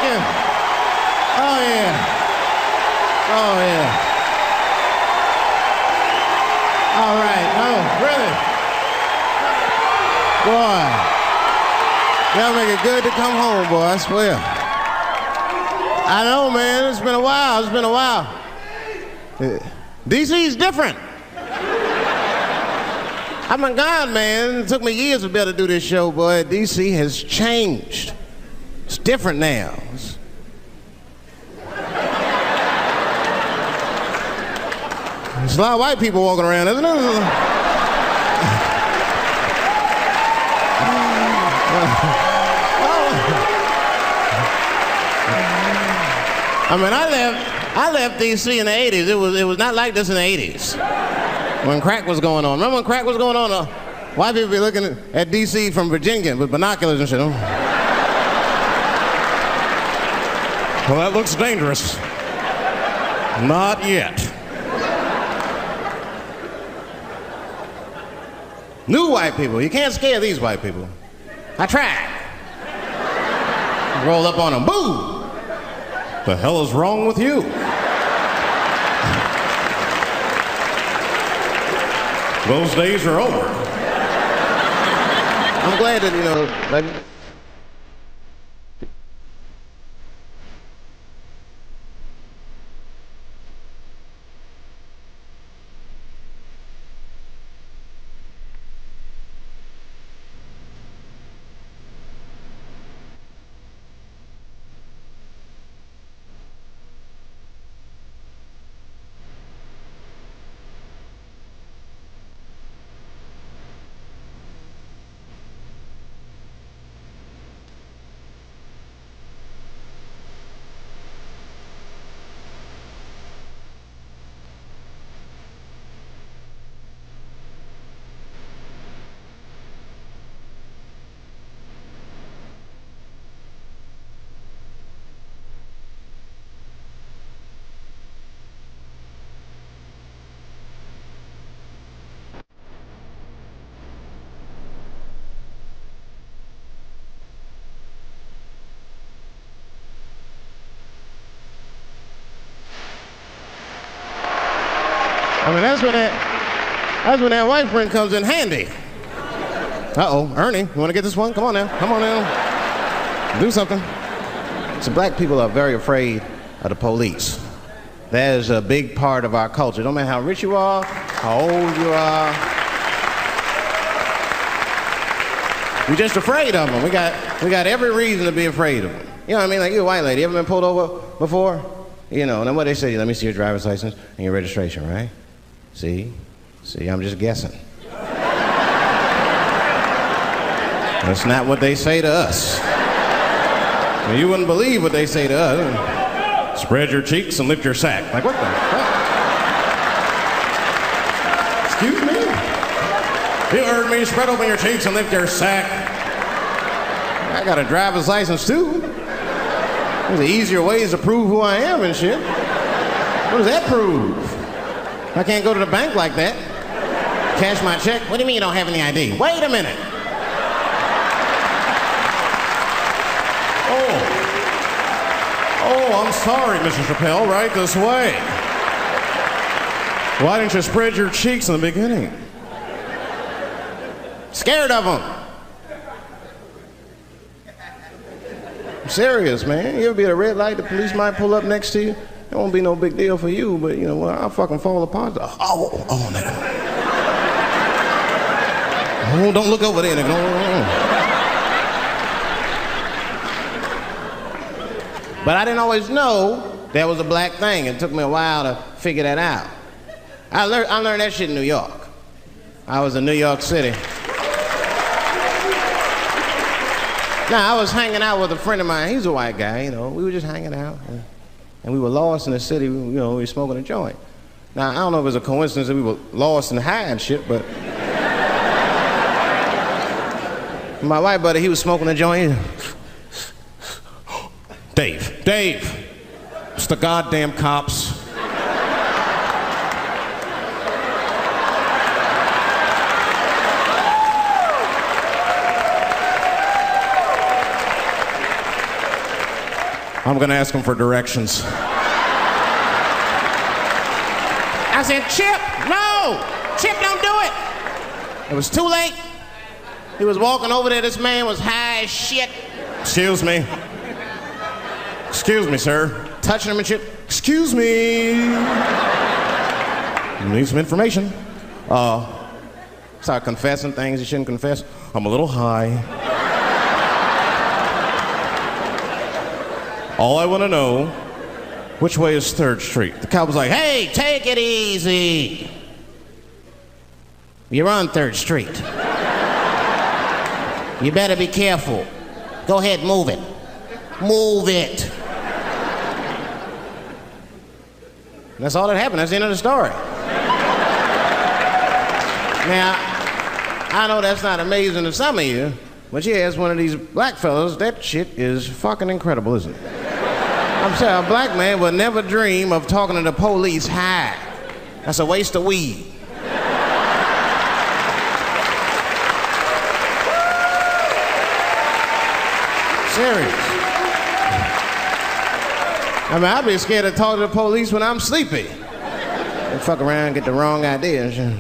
yeah. Oh, yeah. Oh, yeah. All right. Oh, really? Boy. Y'all make it good to come home, boy, I swear. I know, man. It's been a while. It's been a while. DC's different. I've been gone, man. It took me years to be able to do this show, boy. DC has changed. It's different now. There's a lot of white people walking around, isn't there? I mean, I left DC in the 80s. It was not like this in the 80s. When crack was going on. Remember when crack was going on? White people be looking at DC from Virginia with binoculars and shit. Well, that looks dangerous. Not yet. New white people. You can't scare these white people. I tried. Roll up on them. Boo! The hell is wrong with you? Those days are over. I'm glad that, like... I mean, that's when that white friend comes in handy. Uh-oh, Ernie, you want to get this one? Come on now, come on now. Do something. So black people are very afraid of the police. That is a big part of our culture. No matter how rich you are, how old you are. We're just afraid of them. We got every reason to be afraid of them. You know what I mean? Like, you're a white lady. You ever been pulled over before? You know, and then what they say, let me see your driver's license and your registration, right? See, I'm just guessing. That's not what they say to us. Well, you wouldn't believe what they say to us. Spread your cheeks and lift your sack. Like, what the fuck? Excuse me? You heard me, spread open your cheeks and lift your sack. I got a driver's license too. There's easier ways to prove who I am and shit. What does that prove? I can't go to the bank like that. Cash my check. What do you mean you don't have any ID? Wait a minute. Oh, I'm sorry, Mr. Chappelle. Right this way. Why didn't you spread your cheeks in the beginning? Scared of them. I'm serious, man. You ever be at a red light, the police might pull up next to you? It won't be no big deal for you, but you know, well, I'll fucking fall apart. Oh, no. Oh, don't look over there, nigga. But I didn't always know that was a black thing. It took me a while to figure that out. I learned that shit in New York. I was in New York City. Now, I was hanging out with a friend of mine. He's a white guy, you know. We were just hanging out. And we were lost in the city, you know, we were smoking a joint. Now, I don't know if it was a coincidence that we were lost and high and shit, but... my white buddy, he was smoking a joint. Dave, it's the goddamn cops. I'm gonna ask him for directions. I said, Chip, no! Chip, don't do it! It was too late. He was walking over there, this man was high as shit. Excuse me. Excuse me, sir. Touching him and Chip, excuse me. You need some information. Start confessing things you shouldn't confess. I'm a little high. All I want to know, which way is 3rd Street? The cop was like, hey, take it easy. You're on 3rd Street. You better be careful. Go ahead, move it. Move it. And that's all that happened. That's the end of the story. Now, I know that's not amazing to some of you, but you ask one of these black fellas, that shit is fucking incredible, isn't it? I'm saying a black man would never dream of talking to the police high. That's a waste of weed. Serious. I mean, I'd be scared to talk to the police when I'm sleepy. They fuck around and get the wrong idea and shit.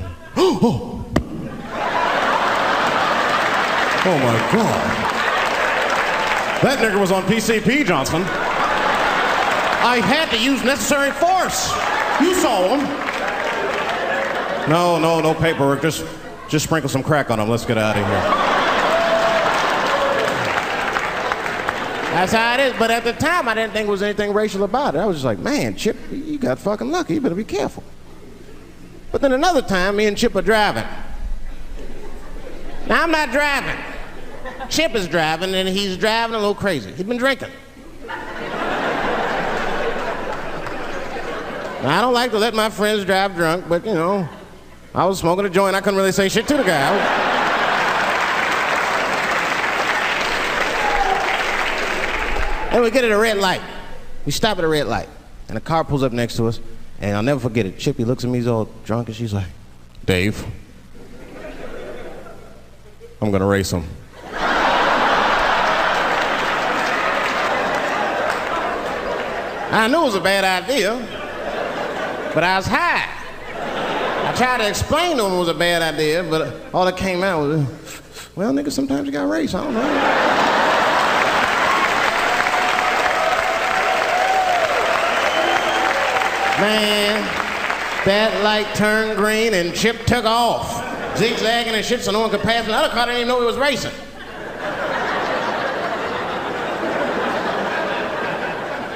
Oh my God. That nigger was on PCP, Johnson. I had to use necessary force. You saw him. No paperwork. Just sprinkle some crack on him. Let's get out of here. That's how it is. But at the time, I didn't think there was anything racial about it. I was just like, man, Chip, you got fucking lucky. You better be careful. But then another time, me and Chip are driving. Now, I'm not driving. Chip is driving, and he's driving a little crazy. He's been drinking. Now, I don't like to let my friends drive drunk, but, you know, I was smoking a joint. I couldn't really say shit to the guy. And we get at a red light. We stop at a red light, and a car pulls up next to us, and I'll never forget it. Chippy looks at me, he's all drunk, and she's like, Dave, I'm gonna race him. I knew it was a bad idea, but I was high. I tried to explain to him it was a bad idea, but all that came out was, well, nigga, sometimes you gotta race, I don't know. Man, that light turned green and Chip took off, zigzagging and shit so no one could pass me. The other car didn't even know he was racing.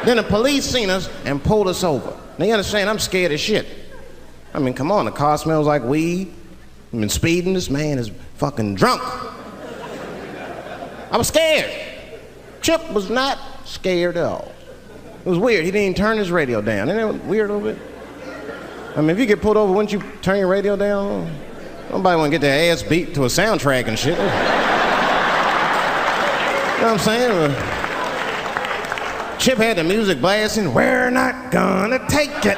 Then the police seen us and pulled us over. Now you understand, I'm scared as shit. I mean, come on, the car smells like weed. I've been speeding, this man is fucking drunk. I was scared. Chip was not scared at all. It was weird, he didn't even turn his radio down. Isn't that weird a little bit? I mean, if you get pulled over, wouldn't you turn your radio down? Nobody want to get their ass beat to a soundtrack and shit. You know what I'm saying? Chip had the music blasting, we're not gonna take it.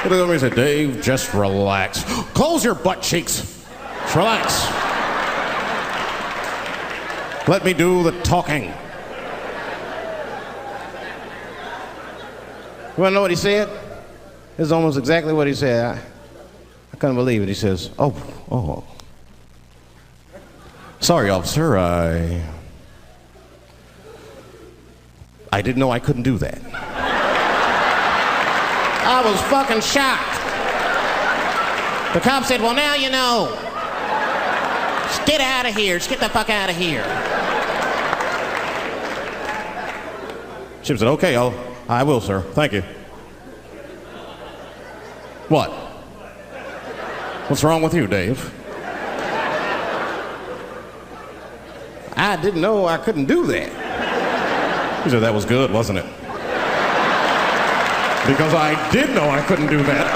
He looked at me and said, Dave, just relax. Close your butt cheeks. Just relax. Let me do the talking. You wanna know what he said? This is almost exactly what he said. I couldn't believe it. He says, oh. Sorry, officer, I didn't know I couldn't do that. I was fucking shocked. The cop said, well, now you know. Just get out of here. Just get the fuck out of here. Chip said, okay, I will, sir. Thank you. What? What's wrong with you, Dave? I didn't know I couldn't do that. He said, that was good, wasn't it? Because I did know I couldn't do that.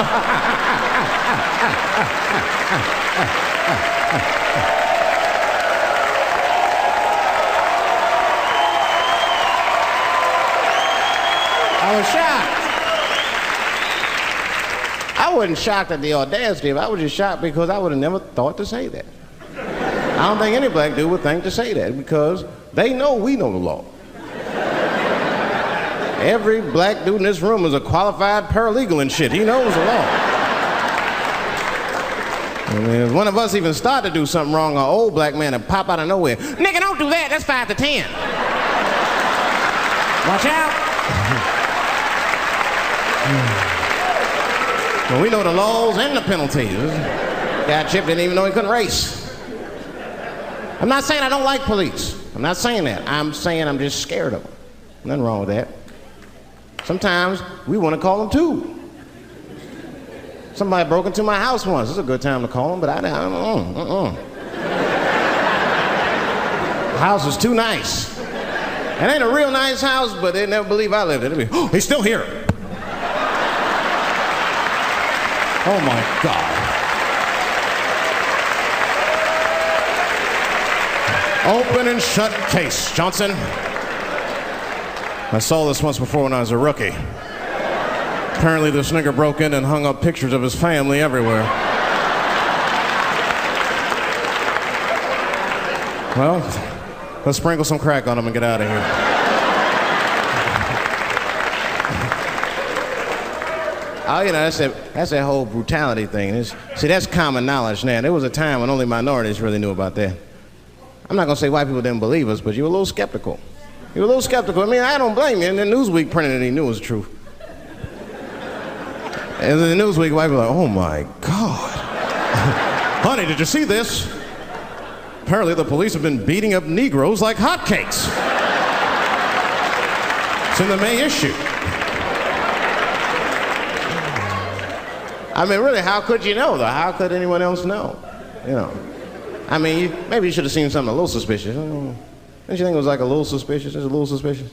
I was shocked. I wasn't shocked at the audacity of it. I was just shocked because I would have never thought to say that. I don't think any black dude would think to say that because they know we know the law. Every black dude in this room is a qualified paralegal and shit. He knows the law. I mean, if one of us even start to do something wrong, an old black man would pop out of nowhere. Nigga, don't do that. That's 5 to 10. Watch out. Well, we know the laws and the penalties. Guy Chip didn't even know he couldn't race. I'm not saying I don't like police. I'm not saying that. I'm saying I'm just scared of them. Nothing wrong with that. Sometimes we want to call them too. Somebody broke into my house once. It's a good time to call them, but I don't. The house is too nice. It ain't a real nice house, but they never believe I lived in it. They'd be, oh, he's still here. Oh my God. Open and shut case, Johnson. I saw this once before when I was a rookie. Apparently this nigger broke in and hung up pictures of his family everywhere. Well, let's sprinkle some crack on him and get out of here. Oh, you know, that's that whole brutality thing. See, that's common knowledge now. There was a time when only minorities really knew about that. I'm not gonna say white people didn't believe us, but you were a little skeptical. You were a little skeptical. I mean, I don't blame you. And then Newsweek printed it, he knew it was true. And then the Newsweek white people were like, oh my God. Honey, did you see this? Apparently the police have been beating up Negroes like hotcakes. It's in the May issue. I mean, really, how could you know, though? How could anyone else know? You know. I mean, maybe you should have seen something a little suspicious. Don't you think it was like a little suspicious? It's a little suspicious.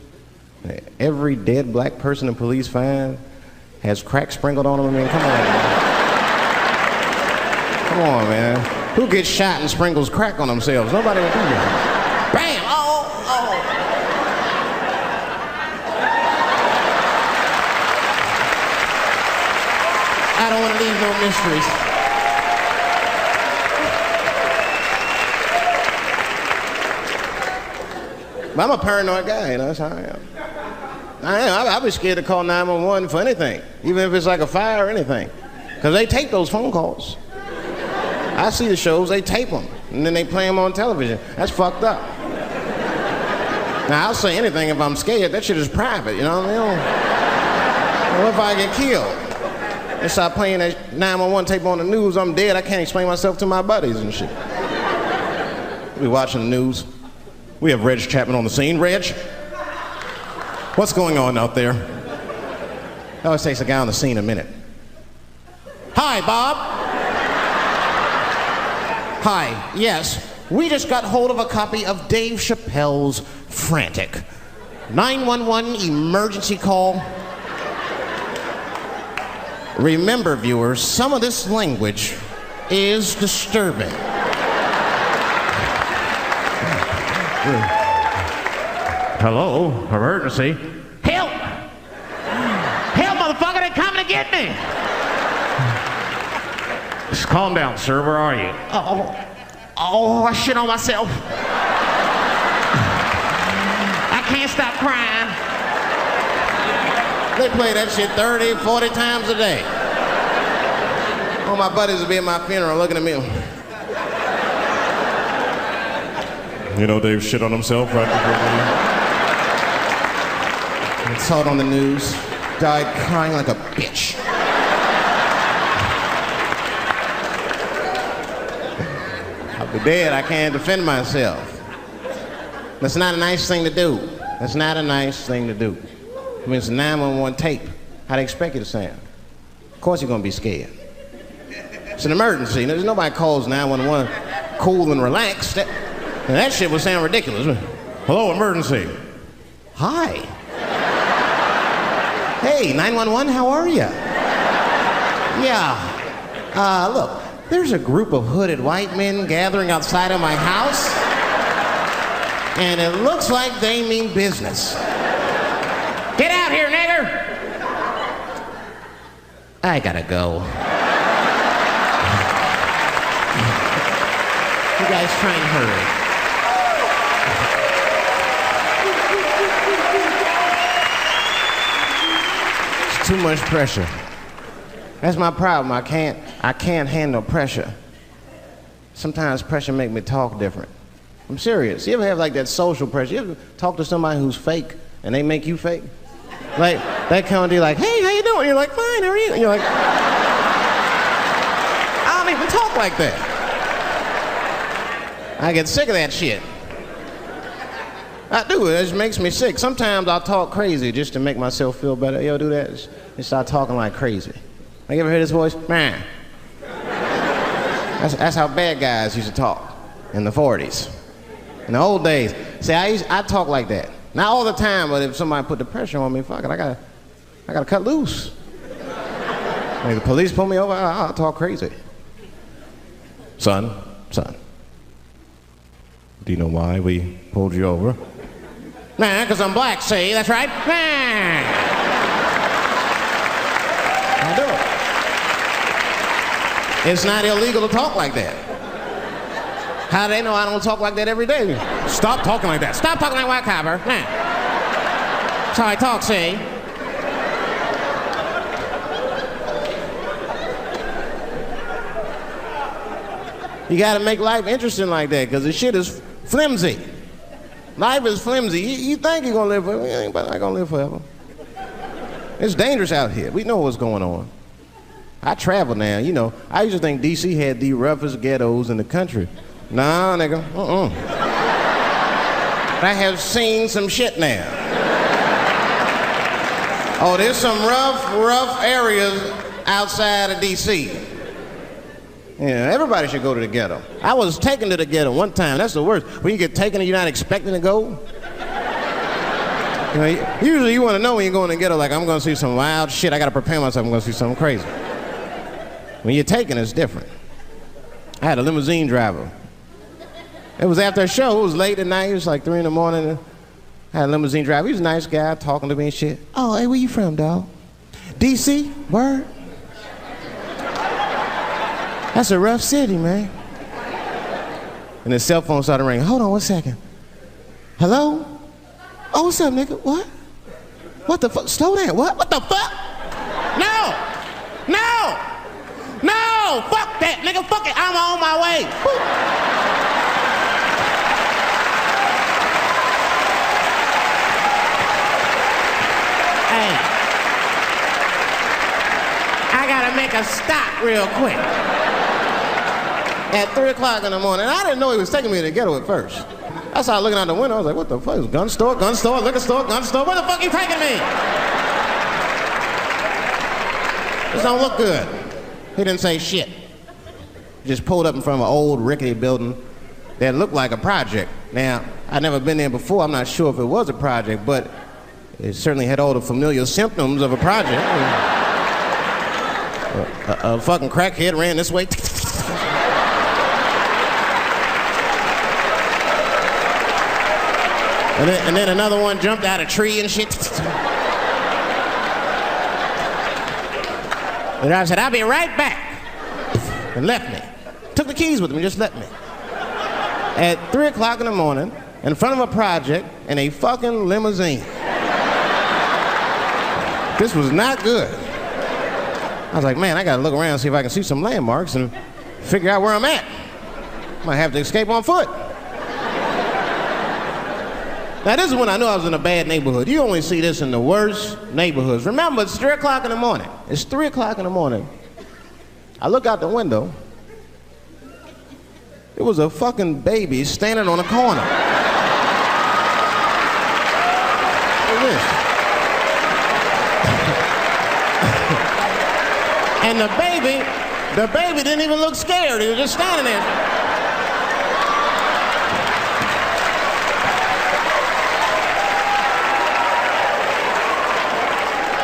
Every dead black person the police find has crack sprinkled on them. I mean, come on, man. Come on, man. Who gets shot and sprinkles crack on themselves? Nobody would do that. Bam! Oh, oh. I don't want to leave no mysteries. I'm a paranoid guy, you know, that's how I am. I'd be scared to call 911 for anything, even if it's like a fire or anything. Because they tape those phone calls. I see the shows, they tape them, and then they play them on television. That's fucked up. Now, I'll say anything if I'm scared. That shit is private, you know what I mean? What if I get killed? They start playing that 911 tape on the news, I'm dead, I can't explain myself to my buddies and shit. We watching the news. We have Reg Chapman on the scene. Reg, what's going on out there? It always takes a guy on the scene a minute. Hi, Bob. Hi, yes. We just got hold of a copy of Dave Chappelle's Frantic. 911 emergency call. Remember, viewers, some of this language is disturbing. Hello, emergency. Help! Help, motherfucker, they're coming to get me! Just calm down, sir, where are you? Oh, I shit on myself. I can't stop crying. They play that shit 30, 40 times a day. All my buddies will be at my funeral looking at me. You know, Dave shit on himself right before me. I saw it on the news. Died crying like a bitch. I'll be dead. I can't defend myself. That's not a nice thing to do. That's not a nice thing to do. I mean, it's a 911 tape. How do they expect you to sound? Of course you're going to be scared. It's an emergency. There's nobody calls 911 cool and relaxed. And that shit would sound ridiculous. Hello, emergency. Hi. Hey, 911, how are you? Yeah. Look, there's a group of hooded white men gathering outside of my house, and it looks like they mean business. Get out here, nigger! I gotta go. You guys try and hurry. It's too much pressure. That's my problem. I can't handle pressure. Sometimes pressure make me talk different. I'm serious. You ever have like that social pressure? You ever talk to somebody who's fake and they make you fake? Like that kind of deal, like, hey, how you doing? You're like, fine, how are you? And you're like, I don't even talk like that. I get sick of that shit. I do. It just makes me sick. Sometimes I'll talk crazy just to make myself feel better. You ever do that? Just start talking like crazy. Like, you ever hear this voice? Man. That's how bad guys used to talk in the 40s. In the old days. See, I talk like that. Not all the time, but if somebody put the pressure on me, fuck it, I gotta cut loose. Like the police pull me over, I'll talk crazy. Son, do you know why we pulled you over? Nah, because I'm black, see, that's right. Nah. I do it. It's not illegal to talk like that. How do they know I don't talk like that every day? Stop talking like that. Stop talking like white copper. Nah. That's how I talk, see? You gotta make life interesting like that, because the shit is flimsy. Life is flimsy. You think you're gonna live forever, you ain't not gonna live forever. It's dangerous out here. We know what's going on. I travel now, you know. I used to think DC had the roughest ghettos in the country. Nah, nigga, I have seen some shit now. Oh, there's some rough areas outside of DC. Yeah, everybody should go to the ghetto. I was taken to the ghetto one time. That's the worst. When you get taken and you're not expecting to go. You know, usually you want to know when you go in the ghetto, like, I'm going to see some wild shit. I got to prepare myself. I'm going to see something crazy. When you're taken, it's different. I had a limousine driver. It was after a show. It was late at night. It was like 3 in the morning. I had a limousine driver. He was a nice guy, talking to me and shit. Oh, hey, where you from, dog? DC? Word? That's a rough city, man. And his cell phone started ringing. Hold on 1 second. Hello? Oh, what's up, nigga? What? What the fuck? Slow down. What the fuck? No! Fuck that, nigga. Fuck it. I'm on my way. Woo. Hey. I gotta make a stop real quick. At 3 o'clock in the morning. I didn't know he was taking me to the ghetto at first. I started looking out the window. I was like, what the fuck? It's gun store, liquor store, gun store. Where the fuck are you taking me? This don't look good. He didn't say shit. He just pulled up in front of an old rickety building that looked like a project. Now, I'd never been there before. I'm not sure if it was a project, but it certainly had all the familiar symptoms of a project. A fucking crackhead ran this way. And then another one jumped out of a tree and shit. And I said, I'll be right back. And left me. Took the keys with him and just left me. At 3 o'clock in the morning, in front of a project, in a fucking limousine. This was not good. I was like, man, I gotta look around and see if I can see some landmarks and figure out where I'm at. Might have to escape on foot. Now, this is when I knew I was in a bad neighborhood. You only see this in the worst neighborhoods. Remember, it's 3 o'clock in the morning. It's 3 o'clock in the morning. I look out the window. It was a fucking baby standing on a corner. Look at this. And the baby didn't even look scared. He was just standing there.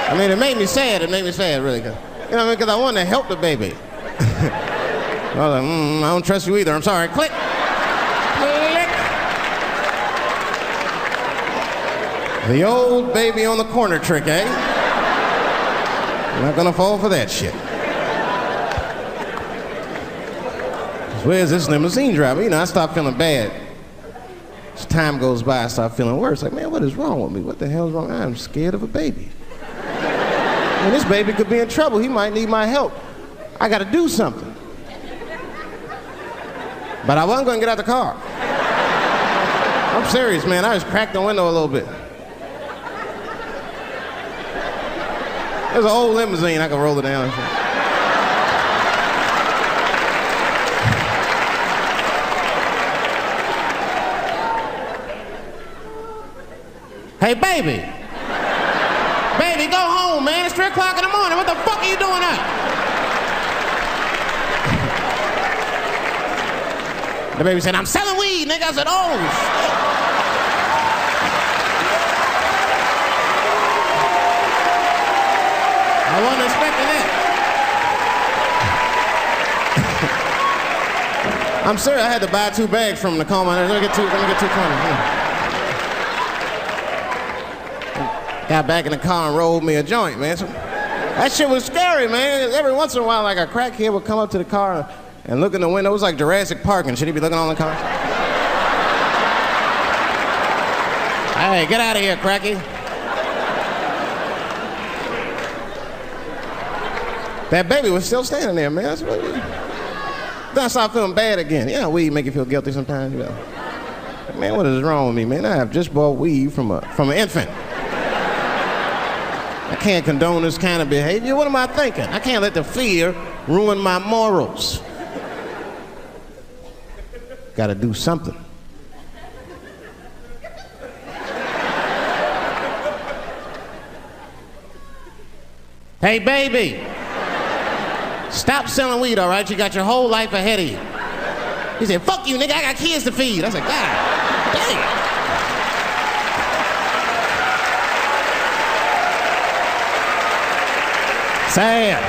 I mean, it made me sad, really. You know what I mean? Because I wanted to help the baby. I was like, I don't trust you either, I'm sorry. Click. Click. The old baby on the corner trick, eh? I'm not gonna fall for that shit. Where's this limousine driver? You know, I start feeling bad. As time goes by, I start feeling worse. Like, man, what is wrong with me? What the hell's wrong? I'm scared of a baby. And this baby could be in trouble. He might need my help. I gotta do something. But I wasn't gonna get out the car. I'm serious, man. I just cracked the window a little bit. There's an old limousine. I can roll it down. Hey, baby. Baby, go home, man. It's 3 o'clock in the morning. What the fuck are you doing up? The baby said, I'm selling weed, nigga. I said, oh, shit. I wasn't expecting that. I'm serious. I had to buy 2 bags from him to calm my nerves. Let me get 2 cones. Got back in the car and rolled me a joint, man. So, that shit was scary, man. Every once in a while, like a crackhead would come up to the car and look in the window. It was like Jurassic Park and shit. He'd be looking on the car. Hey, get out of here, cracky. That baby was still standing there, man. Then I started feeling bad again. Yeah, weed make you feel guilty sometimes, you know. Man, what is wrong with me, man? I have just bought weed from an infant. I can't condone this kind of behavior. What am I thinking? I can't let the fear ruin my morals. Gotta do something. Hey, baby. Stop selling weed, all right? You got your whole life ahead of you. He said, fuck you, nigga. I got kids to feed. I said, God damn. Sad.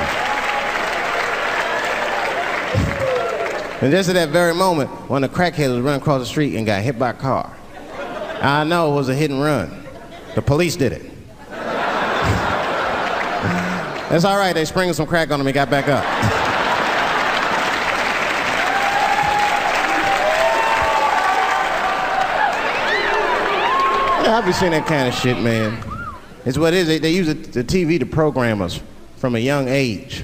And just at that very moment, one of the crackheads was running across the street and got hit by a car. I know it was a hit and run. The police did it. That's all right. They sprinkled some crack on him and got back up. Yeah, I've been seeing that kind of shit, man. It's what it is. They use the TV to program us from a young age.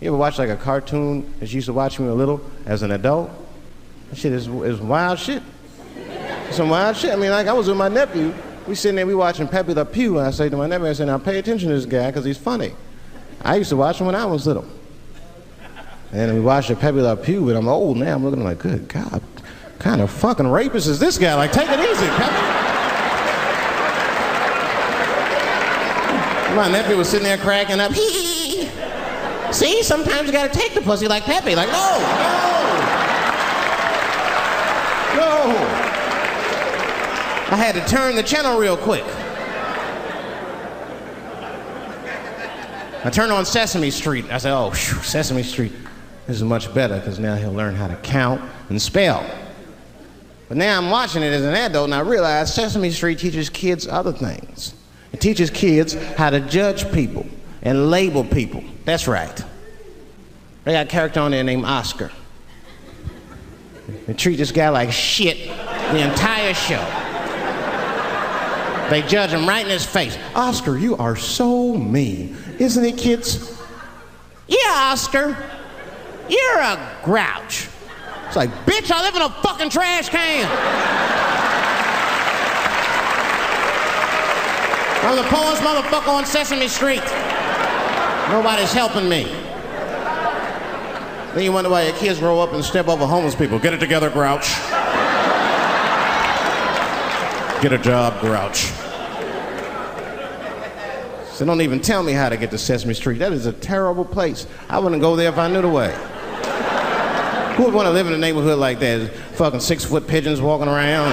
You ever watch like a cartoon that you used to watch when you were little as an adult? That shit is wild shit. Some wild shit. I mean, like I was with my nephew. We sitting there, we watching Pepe Le Pew, and I say to my nephew, I said, now pay attention to this guy because he's funny. I used to watch him when I was little. And we watched the Pepe Le Pew, but I'm old now. I'm looking like, good God, what kind of fucking rapist is this guy? Like, take it easy, Pepe. My nephew was sitting there cracking up. Hee. See, sometimes you gotta take the pussy like Pepe. Like, no. I had to turn the channel real quick. I turned on Sesame Street. I said, oh, Sesame Street. This is much better because now he'll learn how to count and spell. But now I'm watching it as an adult and I realize Sesame Street teaches kids other things. It teaches kids how to judge people and label people. That's right. They got a character on there named Oscar. They treat this guy like shit the entire show. They judge him right in his face. Oscar, you are so mean. Isn't it, kids? Yeah, Oscar. You're a grouch. It's like, bitch, I live in a fucking trash can. I'm the poorest motherfucker on Sesame Street. Nobody's helping me. Then you wonder why your kids grow up and step over homeless people. Get it together, grouch. Get a job, grouch. So don't even tell me how to get to Sesame Street. That is a terrible place. I wouldn't go there if I knew the way. Who would want to live in a neighborhood like that? Fucking 6-foot pigeons walking around.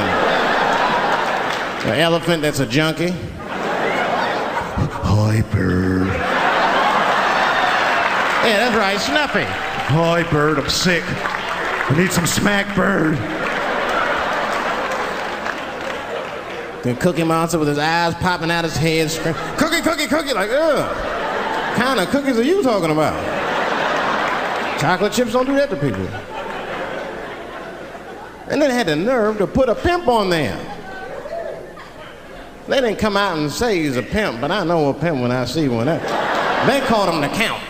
And an elephant that's a junkie. Hi, bird. Yeah, that's right, Snuffy. Hi, bird, I'm sick. I need some smack, bird. The Cookie Monster with his eyes popping out his head, screaming, cookie, cookie, cookie, like, ugh. What kind of cookies are you talking about? Chocolate chips don't do that to people. And then had the nerve to put a pimp on there. They didn't come out and say he's a pimp, but I know a pimp when I see one. They called him the Count.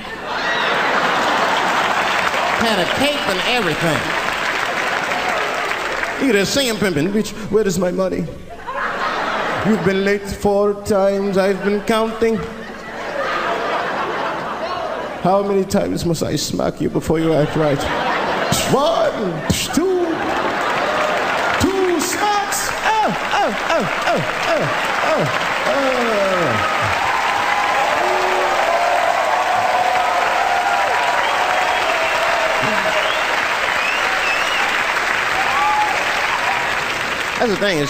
Had a cape and everything. You could just see him pimping. Bitch, where is my money? You've been late 4 times, I've been counting. How many times must I smack you before you act right? 1, 2 smacks. That's the thing, there's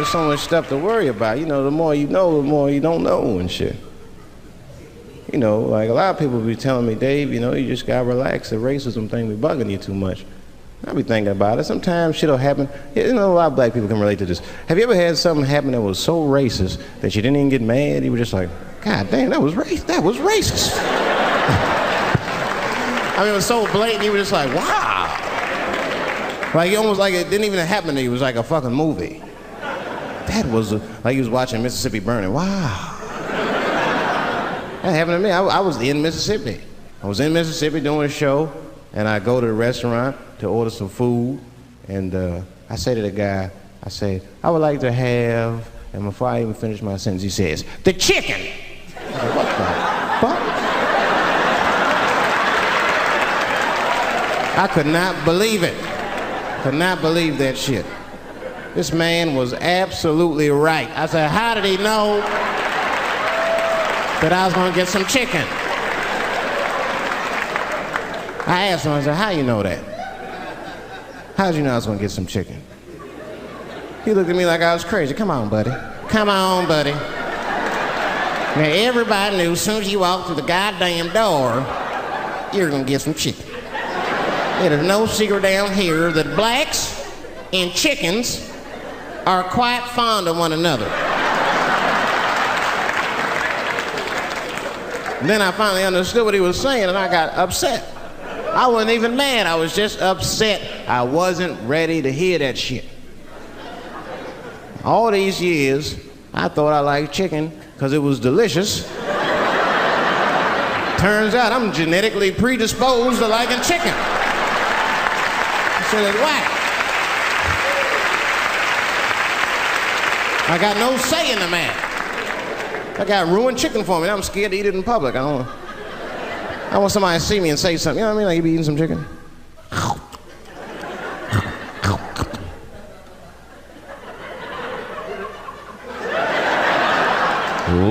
so much stuff to worry about. You know, the more you know, the more you don't know and shit. You know, like a lot of people be telling me, Dave, you know, you just gotta relax. The racism thing be bugging you too much. I be thinking about it. Sometimes shit'll happen. You know, a lot of black people can relate to this. Have you ever had something happen that was so racist that you didn't even get mad? You were just like, God damn, that was racist. I mean, it was so blatant, you were just like, wow. Like, almost like it didn't even happen to you. It was like a fucking movie. That was like you was watching Mississippi Burning. Wow. That happened to me. I was in Mississippi. I was in Mississippi doing a show, and I go to the restaurant to order some food, and I say to the guy, I say, I would like to have, and before I even finish my sentence, he says, the chicken. I'm like, what the fuck? I could not believe it. Could not believe that shit. This man was absolutely right. I said, how did he know that I was gonna get some chicken? I asked him, I said, how you know that? How'd you know I was gonna get some chicken? He looked at me like I was crazy. Come on, buddy. Come on, buddy. Now, everybody knew as soon as you walked through the goddamn door, you're gonna get some chicken. It is no secret down here that blacks and chickens are quite fond of one another. Then I finally understood what he was saying, and I got upset. I wasn't even mad, I was just upset. I wasn't ready to hear that shit. All these years, I thought I liked chicken because it was delicious. Turns out I'm genetically predisposed to liking chicken. I said, why? I got no say in the matter. I got ruined chicken for me. I'm scared to eat it in public. I want somebody to see me and say something. You know what I mean? Like, you be eating some chicken?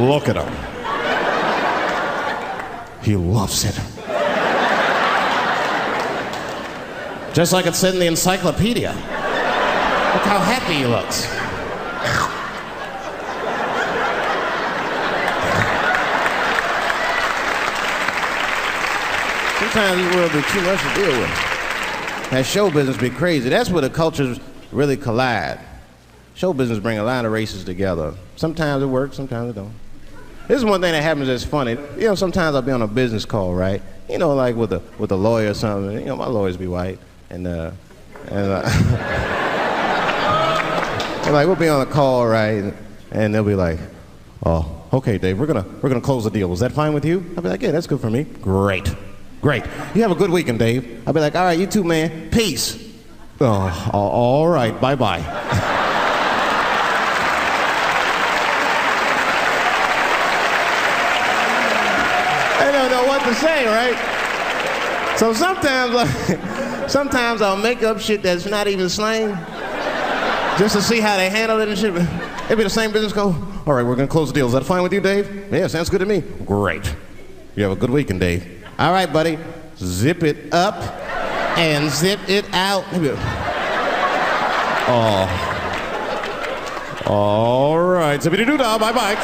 Look at him. He loves it. Just like it said in the encyclopedia. Look how happy he looks. Sometimes this world be too much to deal with. That show business be crazy. That's where the cultures really collide. Show business bring a lot of races together. Sometimes it works, sometimes it don't. This is one thing that happens that's funny. You know, sometimes I'll be on a business call, right? You know, like with a lawyer or something. You know, my lawyers be white, and like we'll be on a call, right? And they'll be like, "Oh, okay, Dave, we're gonna close the deal. Is that fine with you?" I'll be like, "Yeah, that's good for me." Great. You have a good weekend, Dave. I'll be like, "All right, you too, man. Peace." Oh, all right, bye-bye. I don't know what to say, right? So sometimes I'll make up shit that's not even slang, just to see how they handle it and shit. It'll be the same business call. All right, we're gonna close the deal. Is that fine with you, Dave? Yeah, sounds good to me. Great. You have a good weekend, Dave. All right, buddy. Zip it up and zip it out. Oh. All right. Zippity-doo-dah. Bye-bye.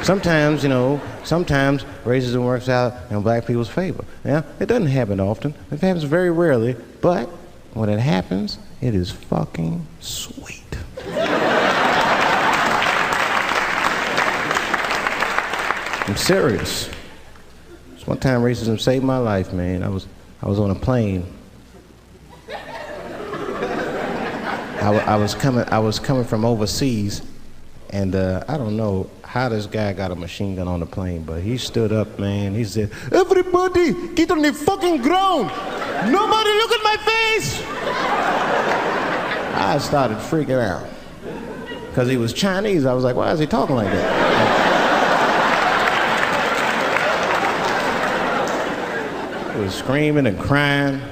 Sometimes, you know, racism works out in black people's favor. Yeah, it doesn't happen often. It happens very rarely, but when it happens, it is fucking sweet. I'm serious. It's one time racism saved my life, man. I was on a plane. I was coming from overseas, and I don't know how this guy got a machine gun on the plane, but he stood up, man. He said, "Everybody, get on the fucking ground! Nobody look at my face!" I started freaking out. Because he was Chinese, I was like, why is he talking like that? He was screaming and crying.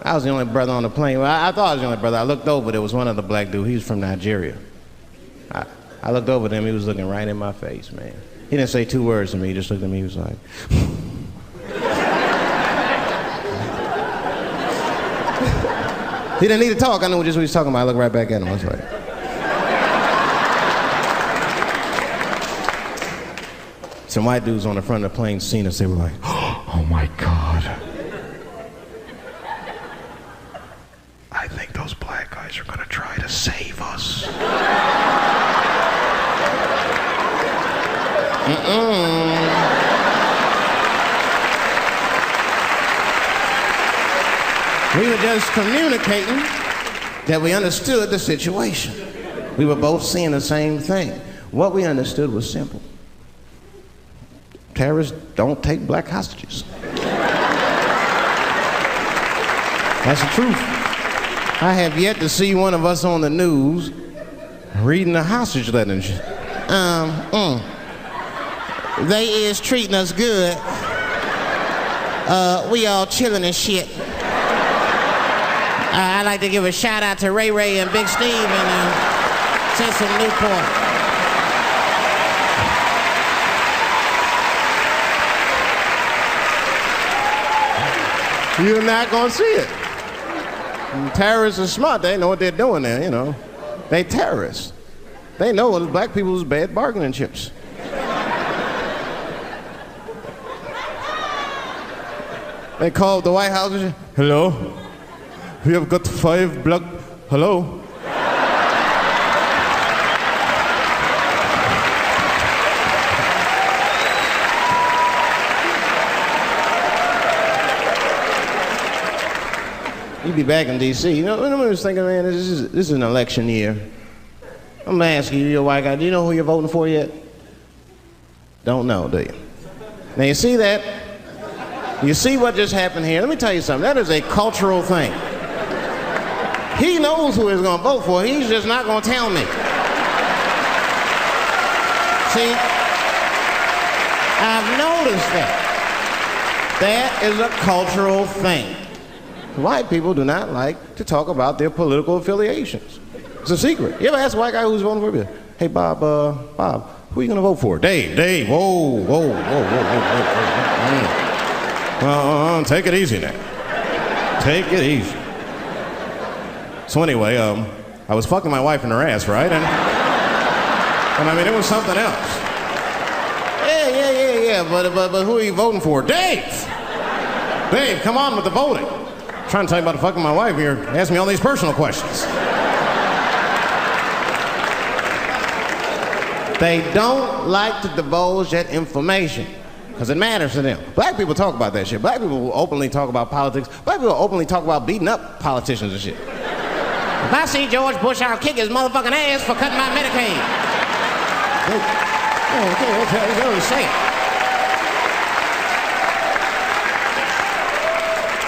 I was the only brother on the plane. Well, I thought I was the only brother. I looked over, there was one other black dude. He was from Nigeria. I looked over at him, he was looking right in my face, man. He didn't say two words to me, he just looked at me, he was like... He didn't need to talk, I knew just what he was talking about. I looked right back at him, I was like... Some white dudes on the front of the plane seen us, they were like, "Oh my God. I think those black guys are gonna try to save us." We were just communicating that we understood the situation. We were both seeing the same thing. What we understood was simple. Terrorists don't take black hostages. That's the truth. I have yet to see one of us on the news reading a hostage letter and shit. They is treating us good. We all chilling and shit. I'd like to give a shout out to Ray Ray and Big Steve and Central Newport. You're not gonna see it. And terrorists are smart. They know what they're doing there, you know. They terrorists. They know what black people's bad bargaining chips. They called the White House and said, "Hello, we have got 5 black, hello?" You'd be back in D.C. You know, I was thinking, man, this is an election year. I'm gonna ask you, you're a white guy, do you know who you're voting for yet? Don't know, do you? Now you see that? You see what just happened here? Let me tell you something, that is a cultural thing. He knows who he's gonna vote for, he's just not gonna tell me. See, I've noticed that. That is a cultural thing. White people do not like to talk about their political affiliations. It's a secret. You ever ask a white guy who's voting for you? "Hey, Bob, who are you gonna vote for?" Dave, whoa. Take it easy now. Take it easy. So anyway, I was fucking my wife in her ass, right? And I mean, it was something else. Yeah, but who are you voting for? Dave, come on with the voting. I'm trying to tell you about fucking my wife, you're asking me all these personal questions. They don't like to divulge that information because it matters to them. Black people talk about that shit. Black people will openly talk about politics. Black people will openly talk about beating up politicians and shit. If I see George Bush, I'll kick his motherfucking ass for cutting my Medicaid. Okay, they don't say it.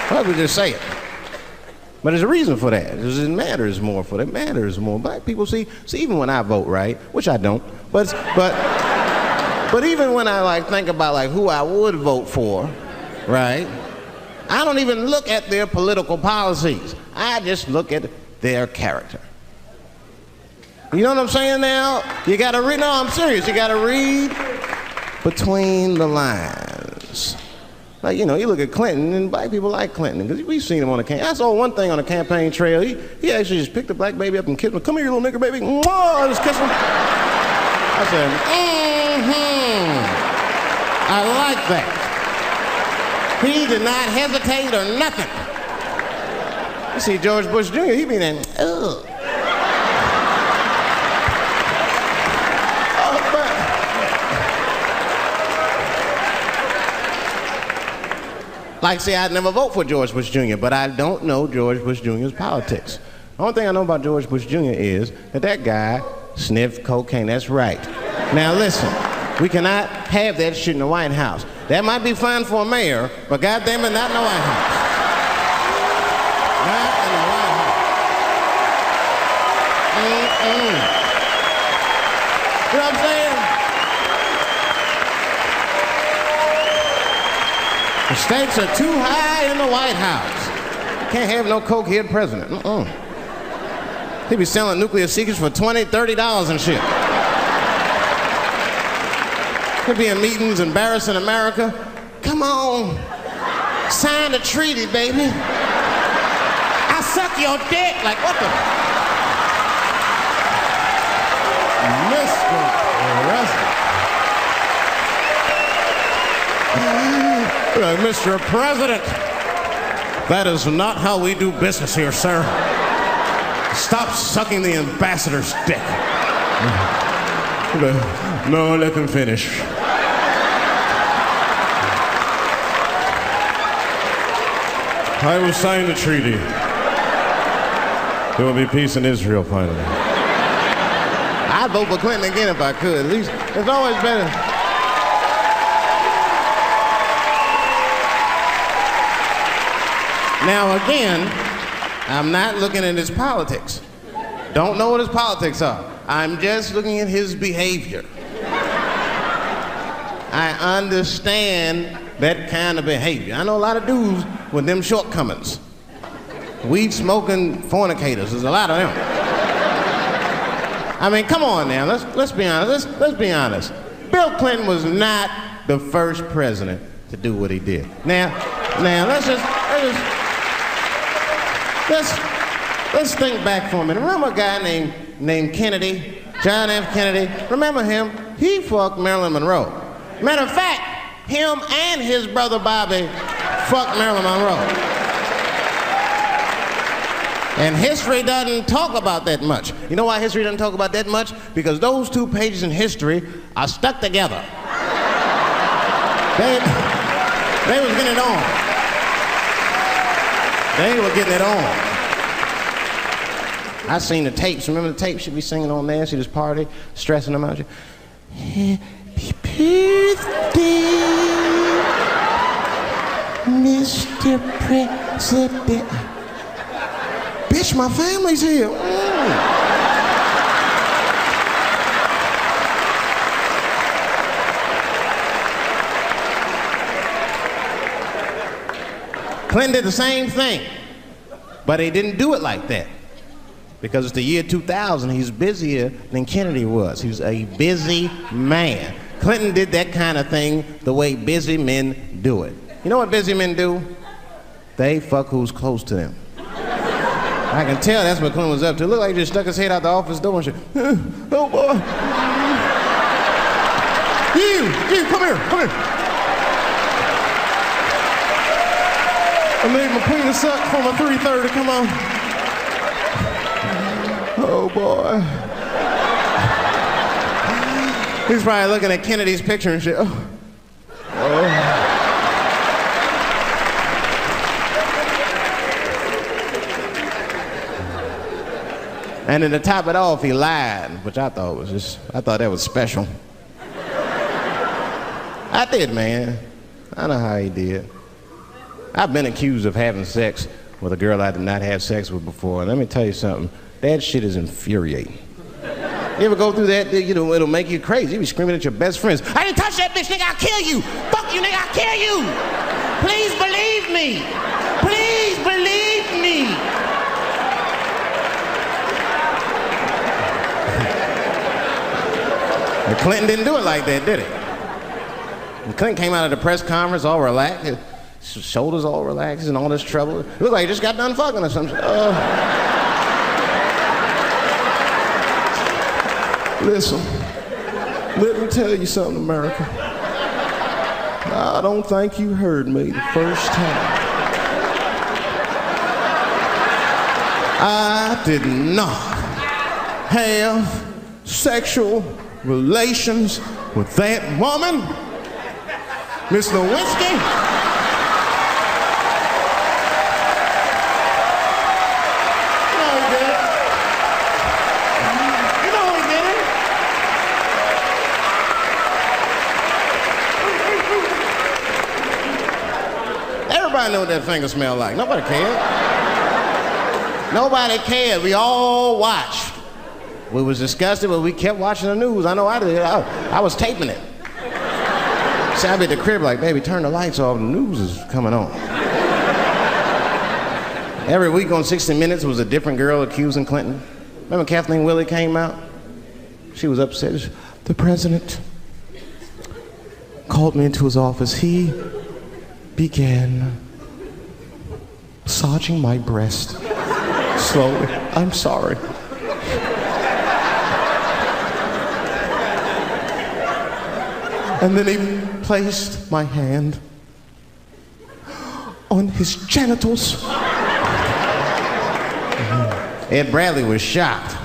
Black people just say it. But there's a reason for that. It matters more for them. It matters more. Black people see even when I vote, right, which I don't, but even when I think about who I would vote for, right, I don't even look at their political policies. I just look at their character. You know what I'm saying now? You gotta read, no, I'm serious. You gotta read between the lines. Like, you know, you look at Clinton, and black people like Clinton, because we've seen him on the campaign. I saw one thing on the campaign trail. He actually just picked a black baby up and kissed him. "Come here, you little nigger baby." Mwah! Just kissed him. I said, I like that. He did not hesitate or nothing. You see George Bush Jr., he be then, ugh. Like, say, I'd never vote for George Bush Jr., but I don't know George Bush Jr.'s politics. The only thing I know about George Bush Jr. is that guy sniffed cocaine. That's right. Now, listen, we cannot have that shit in the White House. That might be fine for a mayor, but goddamn it, not in the White House. Not in the White House. You know what I'm saying? The stakes are too high in the White House. Can't have no cokehead president. He'd be selling nuclear secrets for $20, $30 and shit. He'd be in meetings embarrassing America. Come on, sign the treaty, baby. I suck your dick. Like, what the? Mr. President. Like, Mr. President, that is not how we do business here, sir. Stop sucking the ambassador's dick. No, let him finish. I will sign the treaty. There will be peace in Israel finally. I'd vote for Clinton again if I could. At least it's always better. Now again, I'm not looking at his politics. Don't know what his politics are. I'm just looking at his behavior. I understand that kind of behavior. I know a lot of dudes with them shortcomings. Weed smoking fornicators, there's a lot of them. I mean, come on now, let's be honest. Let's be honest. Bill Clinton was not the first president to do what he did. Now let's think back for a minute. Remember a guy named Kennedy, John F. Kennedy? Remember him? He fucked Marilyn Monroe. Matter of fact, him and his brother Bobby fucked Marilyn Monroe. And history doesn't talk about that much. You know why history doesn't talk about that much? Because those two pages in history are stuck together. They was getting it on. They were getting it on. I seen the tapes. Remember the tapes she'd be singing on there? She'd just party, stressing them out. Happy birthday, Mr. President. Bitch, my family's here. Clinton did the same thing, but he didn't do it like that. Because it's the year 2000, he's busier than Kennedy was. He was a busy man. Clinton did that kind of thing the way busy men do it. You know what busy men do? They fuck who's close to them. I can tell that's what Clinton was up to. Looked like he just stuck his head out the office door and shit. Oh boy. You, come here. I made my penis suck for my 3:30, come on. Oh boy. He's probably looking at Kennedy's picture and shit. Oh. And then to top it off, he lied, which I thought that was special. I did, man. I know how he did. I've been accused of having sex with a girl I did not have sex with before, and let me tell you something, that shit is infuriating. You ever go through that, you know, it'll make you crazy. You be screaming at your best friends, I didn't touch that bitch, nigga, I'll kill you. Fuck you, nigga, I'll kill you. Please believe me. Please believe me. And Clinton didn't do it like that, did he? And Clinton came out of the press conference all relaxed, his shoulders all relaxed and all this trouble. It looked like he just got done fucking or something. Listen, let me tell you something, America. I don't think you heard me the first time. I did not have sexual relations with that woman, Miss Lewinsky. Nobody knew what that finger smelled like. Nobody cared. Nobody cared. We all watched. We was disgusted, but we kept watching the news. I know I did. I was taping it. See, I'd be at the crib like, baby, turn the lights off. The news is coming on. Every week on 60 Minutes was a different girl accusing Clinton. Remember Kathleen Willey came out? She was upset. The president called me into his office. He began massaging my breast slowly. I'm sorry. And then he placed my hand on his genitals. Ed Bradley was shocked.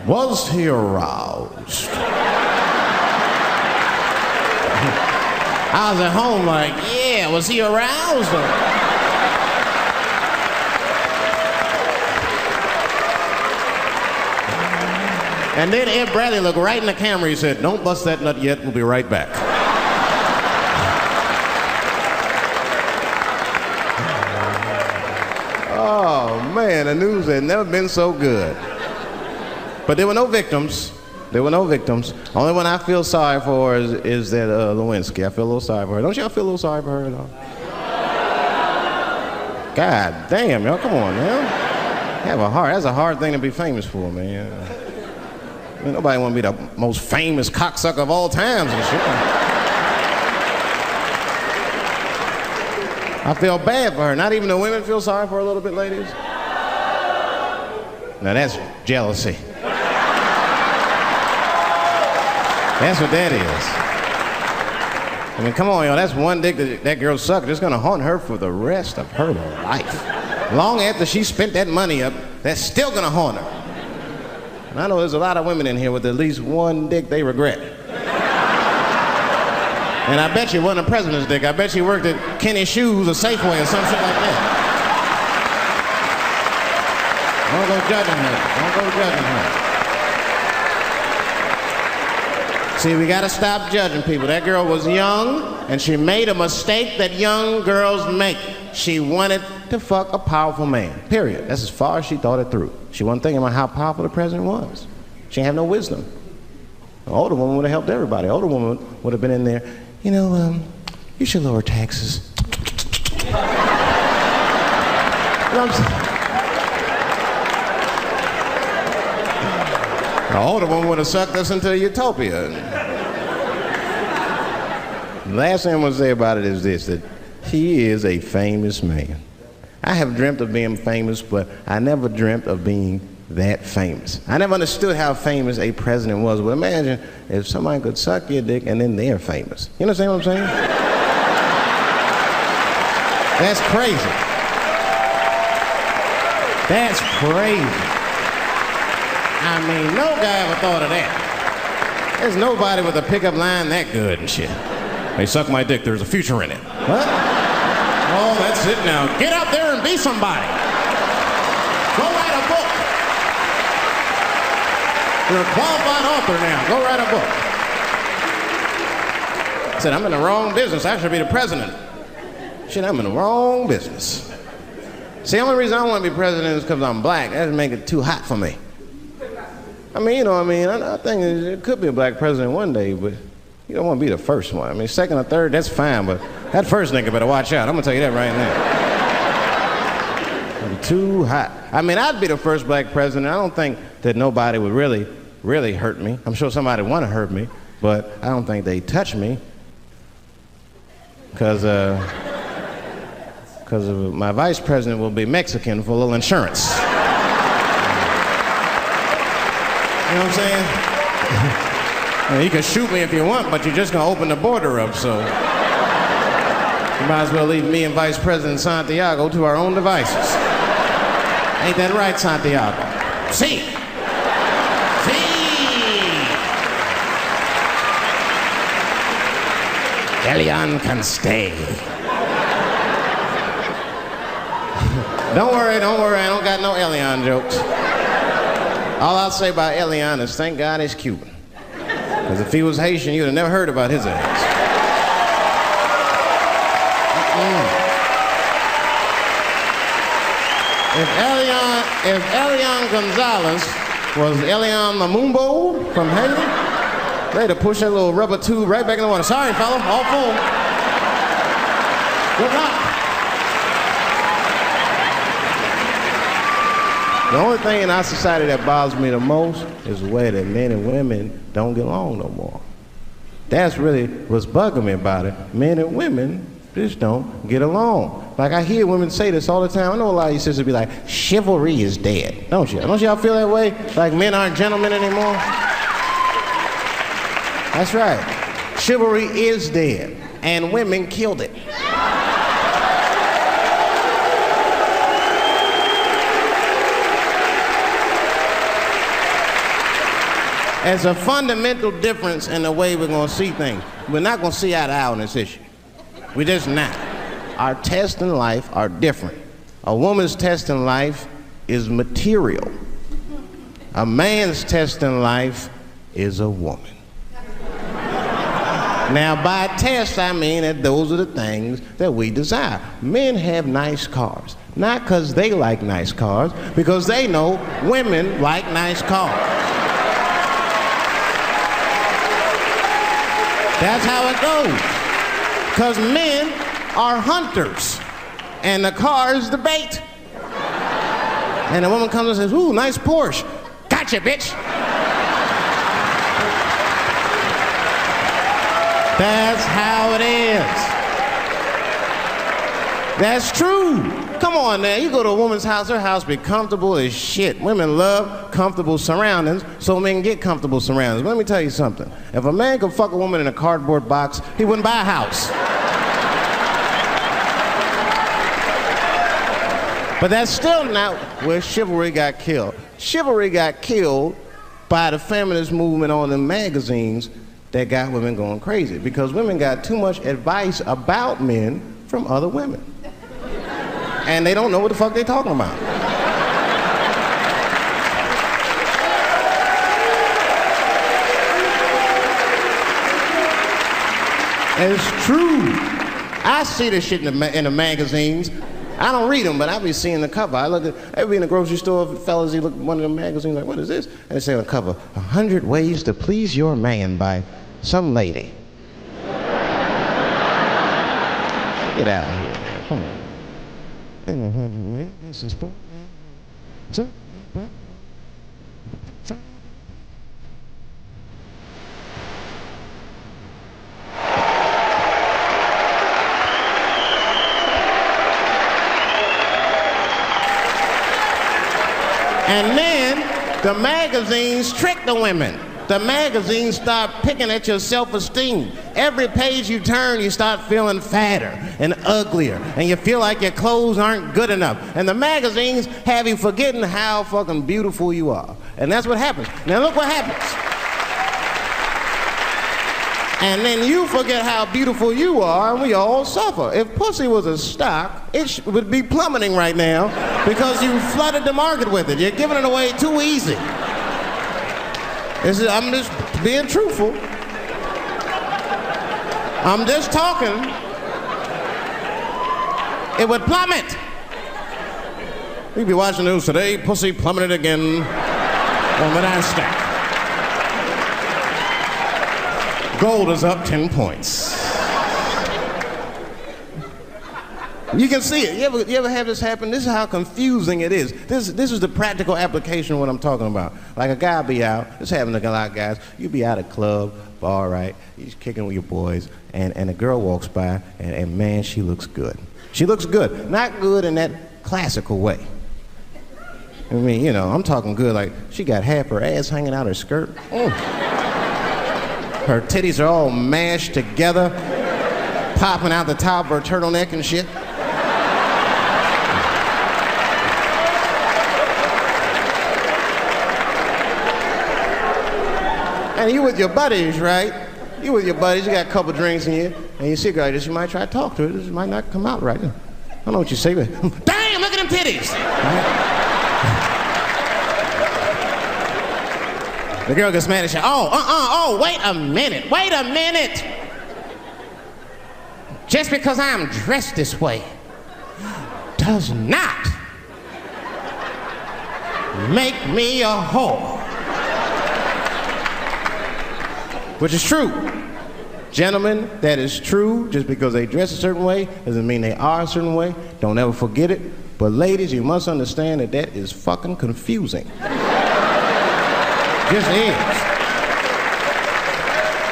Was he aroused? I was at home like, yeah, was he aroused? And then Ed Bradley looked right in the camera. He said, don't bust that nut yet. We'll be right back. Oh, man, the news had never been so good. But there were no victims. There were no victims. Only one I feel sorry for is that Lewinsky. I feel a little sorry for her. Don't y'all feel a little sorry for her at all? God damn, y'all, come on, man. Have a heart. That's a hard thing to be famous for, man. I mean, nobody want to be the most famous cocksucker of all times and shit. I feel bad for her. Not even the women feel sorry for her a little bit, ladies? Now that's jealousy. That's what that is. I mean, come on, y'all. That's one dick that girl sucked. It's gonna haunt her for the rest of her life. Long after she spent that money up, that's still gonna haunt her. And I know there's a lot of women in here with at least one dick they regret. And I bet you it wasn't a president's dick. I bet you worked at Kenny Shoes or Safeway or some shit like that. Don't go judging her. Don't go judging her. See, we gotta stop judging people. That girl was young, and she made a mistake that young girls make. She wanted to fuck a powerful man, period. That's as far as she thought it through. She wasn't thinking about how powerful the president was. She had no wisdom. An older woman would have helped everybody. An older woman would have been in there, you know, you should lower taxes. You know what I'm saying? The older one would have sucked us into utopia. The last thing I'm going to say about it is this, that he is a famous man. I have dreamt of being famous, but I never dreamt of being that famous. I never understood how famous a president was, but imagine if somebody could suck your dick and then they're famous. You understand what I'm saying? That's crazy. That's crazy. I mean, no guy ever thought of that. There's nobody with a pickup line that good and shit. They suck my dick, there's a future in it. What? Oh, that's it now. Get out there and be somebody. Go write a book. You're a qualified author now. Go write a book. I said, I'm in the wrong business. I should be the president. Shit, I'm in the wrong business. See, the only reason I want to be president is because I'm black. That would make it too hot for me. I mean, you know what I mean? I think it could be a black president one day, but you don't want to be the first one. I mean, second or third, that's fine, but that first nigga better watch out. I'm going to tell you that right now. It'll be too hot. I mean, I'd be the first black president. I don't think that nobody would really hurt me. I'm sure somebody would want to hurt me, but I don't think they'd touch me because my vice president will be Mexican for a little insurance. You know what I'm saying? You can shoot me if you want, but you're just gonna open the border up, so you might as well leave me and Vice President Santiago to our own devices. Ain't that right, Santiago? See? See? Elian can stay. Don't worry, I don't got no Elian jokes. All I'll say about Elian is thank God he's Cuban. Because if he was Haitian, you'd have never heard about his ass. If Elian Gonzalez was Elian Mamumbo from Haiti, they'd have pushed that little rubber tube right back in the water. Sorry, fella, all full. Good luck. The only thing in our society that bothers me the most is the way that men and women don't get along no more. That's really what's bugging me about it. Men and women just don't get along. Like, I hear women say this all the time. I know a lot of you sisters be like, chivalry is dead. Don't you? Don't y'all feel that way? Like men aren't gentlemen anymore? That's right. Chivalry is dead. And women killed it. There's a fundamental difference in the way we're going to see things. We're not going to see eye to eye on this issue. We're just not. Our tests in life are different. A woman's test in life is material. A man's test in life is a woman. Now, by test, I mean that those are the things that we desire. Men have nice cars. Not because they like nice cars, because they know women like nice cars. That's how it goes. Because men are hunters, and the car is the bait. And the woman comes and says, ooh, nice Porsche. Gotcha, bitch. That's how it is. That's true. Come on now, you go to a woman's house, her house be comfortable as shit. Women love comfortable surroundings, so men get comfortable surroundings. But let me tell you something. If a man could fuck a woman in a cardboard box, he wouldn't buy a house. But that's still not where chivalry got killed. Chivalry got killed by the feminist movement on the magazines that got women going crazy, because women got too much advice about men from other women. And they don't know what the fuck they're talking about. It's true. I see this shit in the magazines. I don't read them, but I be seeing the cover. I be in the grocery store, fellas, you look at one of the magazines, like, what is this? And they say on the cover, 100 Ways to Please Your Man by some lady. Get out of here. Come on. And then the magazines trick the women. The magazines start picking at your self-esteem. Every page you turn, you start feeling fatter and uglier, and you feel like your clothes aren't good enough. And the magazines have you forgetting how fucking beautiful you are. And that's what happens. Now look what happens. And then you forget how beautiful you are, and we all suffer. If pussy was a stock, it would be plummeting right now because you flooded the market with it. You're giving it away too easy. I'm just being truthful. I'm just talking. It would plummet. We'd be watching the news today. Pussy plummeted again on the NASDAQ. Gold is up 10 points. You can see it. You ever have this happen? This is how confusing it is. This is the practical application of what I'm talking about. Like a guy be out, this happens to a lot of guys, you be out at a club, bar, right? You're kicking with your boys, and a girl walks by, and man, she looks good. She looks good. Not good in that classical way. I mean, you know, I'm talking good like she got half her ass hanging out her skirt. Her titties are all mashed together, popping out the top of her turtleneck and shit. And you with your buddies, right? You with your buddies, you got a couple drinks in you, and you see a girl like this, you might try to talk to her. This might not come out right. I don't know what you say, but damn, look at them titties! Right? The girl gets mad and she, wait a minute. just because I'm dressed this way does not make me a whore. Which is true. Gentlemen, that is true. Just because they dress a certain way doesn't mean they are a certain way. Don't ever forget it. But ladies, you must understand that that is fucking confusing. Just is.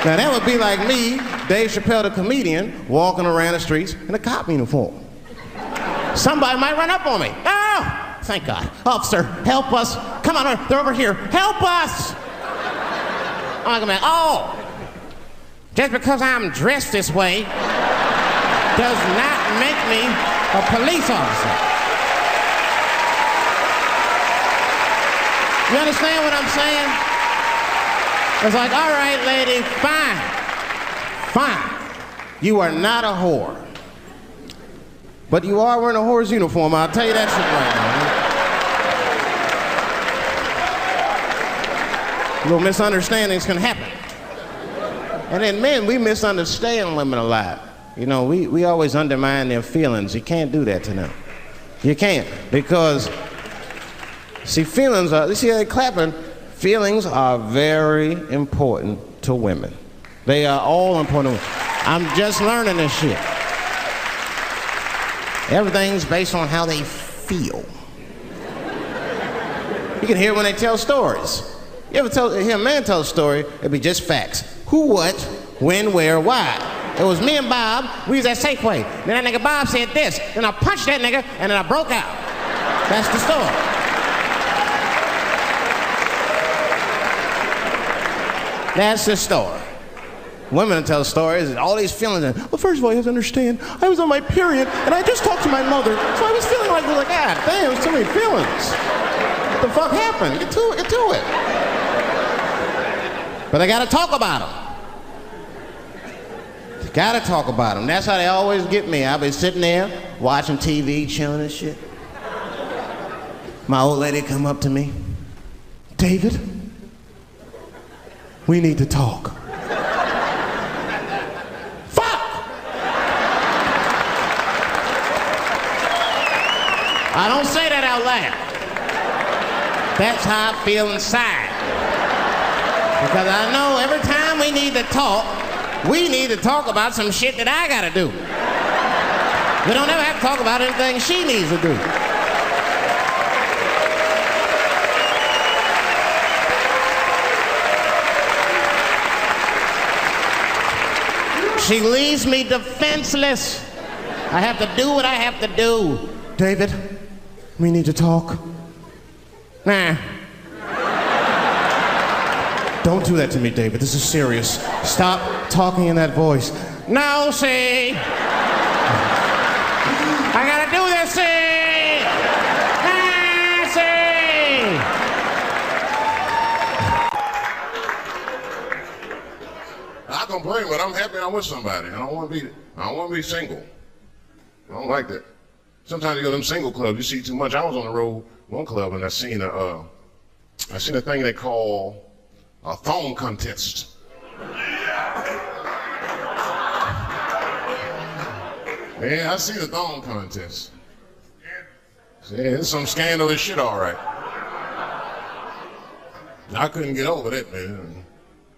Now that would be like me, Dave Chappelle the comedian, walking around the streets in a cop uniform. Somebody might run up on me. Oh, thank God. Officer, help us. Come on, they're over here. Help us. I'm like, oh, just because I'm dressed this way does not make me a police officer. You understand what I'm saying? It's like, all right, lady, fine. You are not a whore. But you are wearing a whore's uniform, I'll tell you that shit right now. Little misunderstandings can happen. And then men, we misunderstand women a lot. You know, we always undermine their feelings. You can't do that to them. You can't, because, see, feelings are, you see how they're clapping? Feelings are very important to women. They are all important to women. I'm just learning this shit. Everything's based on how they feel. You can hear when they tell stories. You ever hear a man tell a story, it'd be just facts. Who, what, when, where, why. It was me and Bob, we was at Safeway. Then that nigga Bob said this, then I punched that nigga, and then I broke out. That's the story. That's the story. Women tell stories, all these feelings. Well, first of all, you have to understand, I was on my period, and I just talked to my mother, so I was feeling like, God damn, there's too many feelings. What the fuck happened? Get to it. But I gotta talk about them. Gotta talk about them. That's how they always get me. I'll be sitting there, watching TV, chilling and shit. My old lady come up to me. David, we need to talk. I don't say that out loud. That's how I feel inside. Because I know every time we need to talk about some shit that I gotta do. We don't ever have to talk about anything she needs to do. She leaves me defenseless. I have to do what I have to do. David, we need to talk. Nah. Don't do that to me, David. This is serious. Stop talking in that voice. No, see. I gotta do this, see. I complain, but I'm happy I'm with somebody. I don't want to be single. I don't like that. Sometimes you go to them single clubs, you see too much. I was on the road, one club, and I seen a thing they call a thong contest. Yeah, I see the thong contest. Yeah, it's some scandalous shit, all right. I couldn't get over that, man.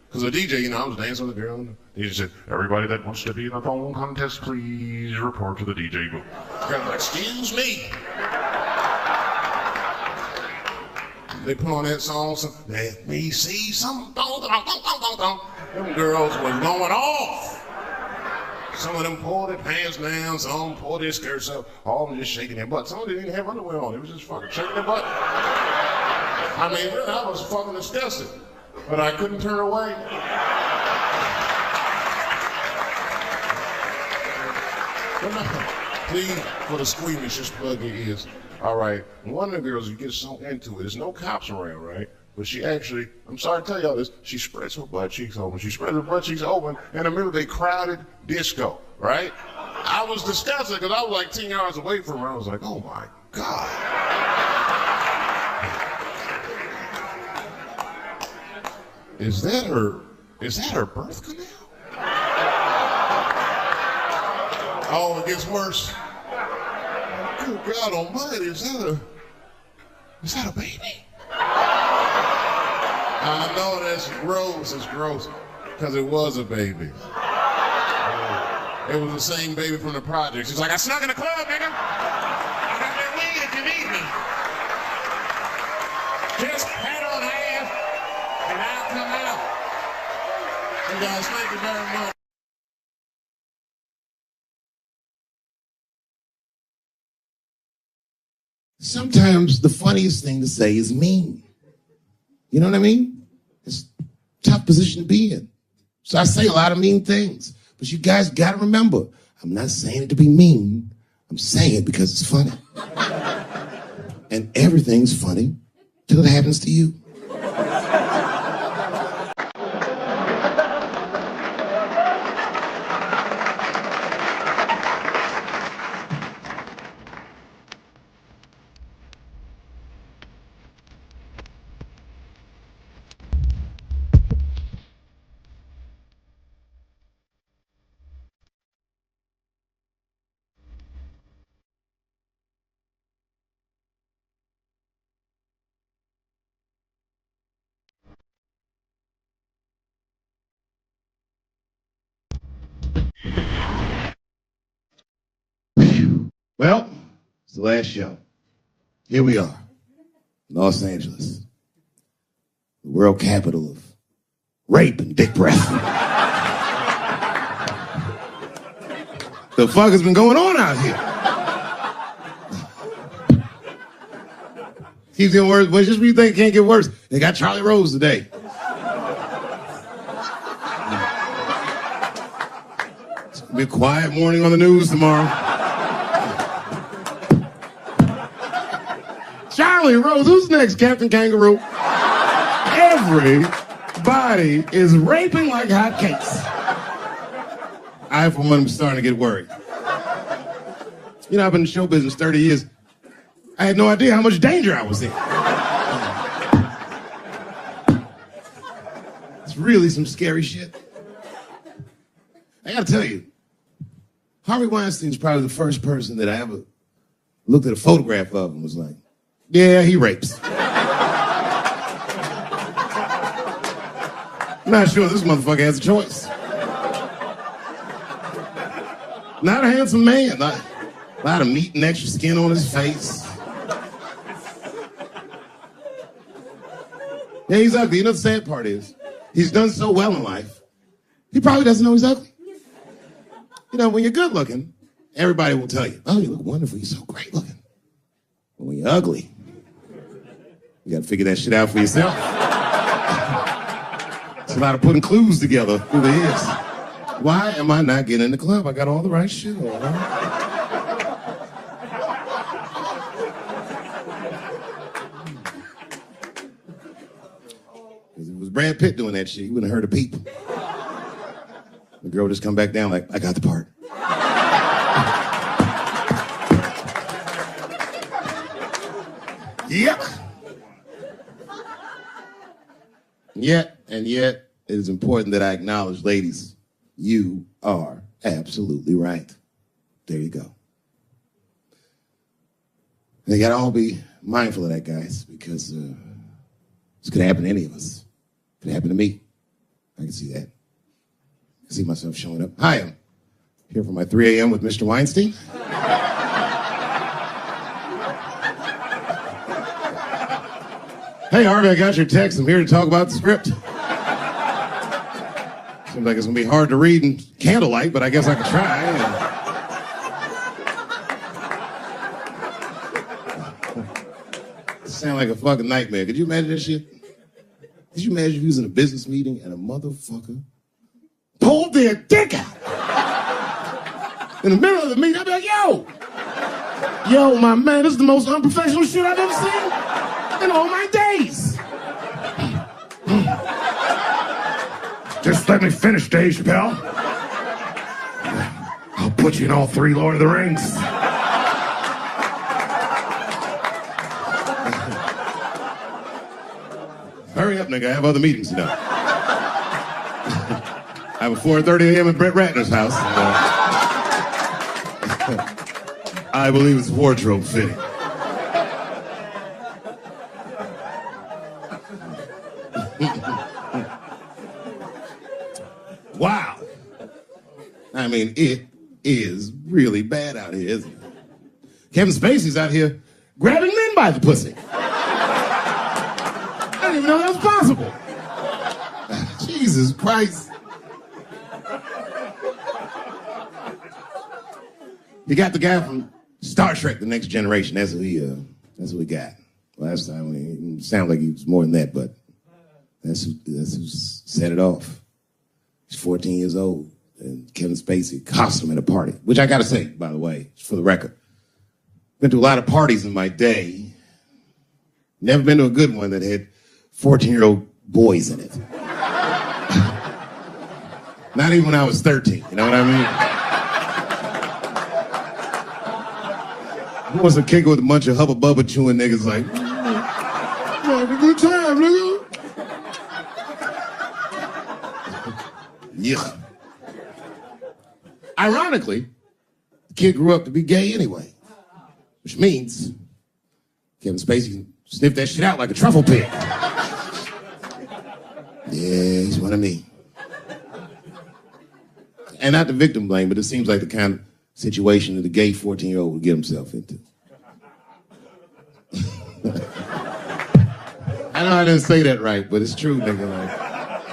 Because the DJ, you know, I was dancing with a girl. The DJ said, everybody that wants to be in a thong contest, please report to the DJ booth. I was like, excuse me. They put on that song, so, let me see some thong, thong, thong, thong, thong, thong. Them girls was going off. Some of them pulled their pants down, some of them pulled their skirts up, all of them just shaking their butt. Some of them didn't even have underwear on, they was just fucking shaking their butt. I mean, really, I was fucking disgusted. But I couldn't turn away. Please, for the squeamish, just plug your ears. All right, one of the girls, you get so into it, there's no cops around, right? But she actually, I'm sorry to tell y'all this, she spreads her butt cheeks open. She spreads her butt cheeks open in the middle of a crowded disco, right? I was disgusted because I was like 10 yards away from her. I was like, oh my God. Is that her birth canal? Oh, it gets worse. Good God Almighty, is that a baby? I know that's gross. It's gross because it was a baby. It was the same baby from the project. She's like, I snuck in the club, nigga. I got that weed if you need me. Just pat on hand, and I'll come out. You guys, thank you very much. Sometimes the funniest thing to say is mean. You know what I mean? It's a tough position to be in. So I say a lot of mean things. But you guys got to remember, I'm not saying it to be mean. I'm saying it because it's funny. And everything's funny till it happens to you. Well, it's the last show. Here we are, Los Angeles, the world capital of rape and dick breath. The fuck has been going on out here? Keeps getting worse, but just when you think it can't get worse, they got Charlie Rose today. It's gonna be a quiet morning on the news tomorrow. Charlie Rose, who's next? Captain Kangaroo? Everybody is raping like hotcakes. I, for one, am starting to get worried. You know, I've been in show business 30 years. I had no idea how much danger I was in. It's really some scary shit. I gotta tell you, Harvey Weinstein's probably the first person that I ever looked at a photograph of and was like, yeah, he rapes. Not sure this motherfucker has a choice. Not a handsome man. A lot of meat and extra skin on his face. Yeah, he's ugly. You know the sad part is, he's done so well in life, he probably doesn't know he's ugly. You know, when you're good looking, everybody will tell you, oh, you look wonderful, you're so great looking. But when you're ugly, you gotta figure that shit out for yourself. It's a lot of putting clues together through the years. Why am I not getting in the club? I got all the right shit on, right? If it was Brad Pitt doing that shit, you wouldn't have heard a peep. The girl just come back down like, I got the part. Yep. Yet, it is important that I acknowledge, ladies, you are absolutely right. There you go. And they gotta all be mindful of that, guys, because this could happen to any of us. It could happen to me. I can see that. I can see myself showing up. Hi, I'm here for my 3 a.m. with Mr. Weinstein. Hey, Harvey, I got your text. I'm here to talk about the script. Seems like it's going to be hard to read in candlelight, but I guess I could try. Sound like a fucking nightmare. Could you imagine that shit? Could you imagine if you was in a business meeting and a motherfucker pulled their dick out? In the middle of the meeting, I'd be like, yo, my man, this is the most unprofessional shit I've ever seen in all my days. Just let me finish, Dave Chappelle. I'll put you in all 3 Lord of the Rings. Hurry up, nigga. I have other meetings tonight. I have a 4:30 a.m. at Brett Ratner's house. I believe it's wardrobe fitting. Wow. I mean, it is really bad out here, isn't it? Kevin Spacey's out here grabbing men by the pussy. I didn't even know that was possible. Jesus Christ. You got the guy from Star Trek, The Next Generation. That's what we got. Last time, it sounded like he was more than that, but that's who set it off. He's 14 years old, and Kevin Spacey cost him at a party, which I gotta say, by the way, for the record. Been to a lot of parties in my day. Never been to a good one that had 14-year-old boys in it. Not even when I was 13, you know what I mean? Who wants to kick it with a bunch of hubba bubba chewing niggas like, have a good time, nigga. Yeah. Ironically, the kid grew up to be gay anyway, which means Kevin Spacey can sniff that shit out like a truffle pig. Yeah, he's one of me. And not the victim blame, but it seems like the kind of situation that a gay 14-year-old would get himself into. I know I didn't say that right, but it's true, nigga. Like,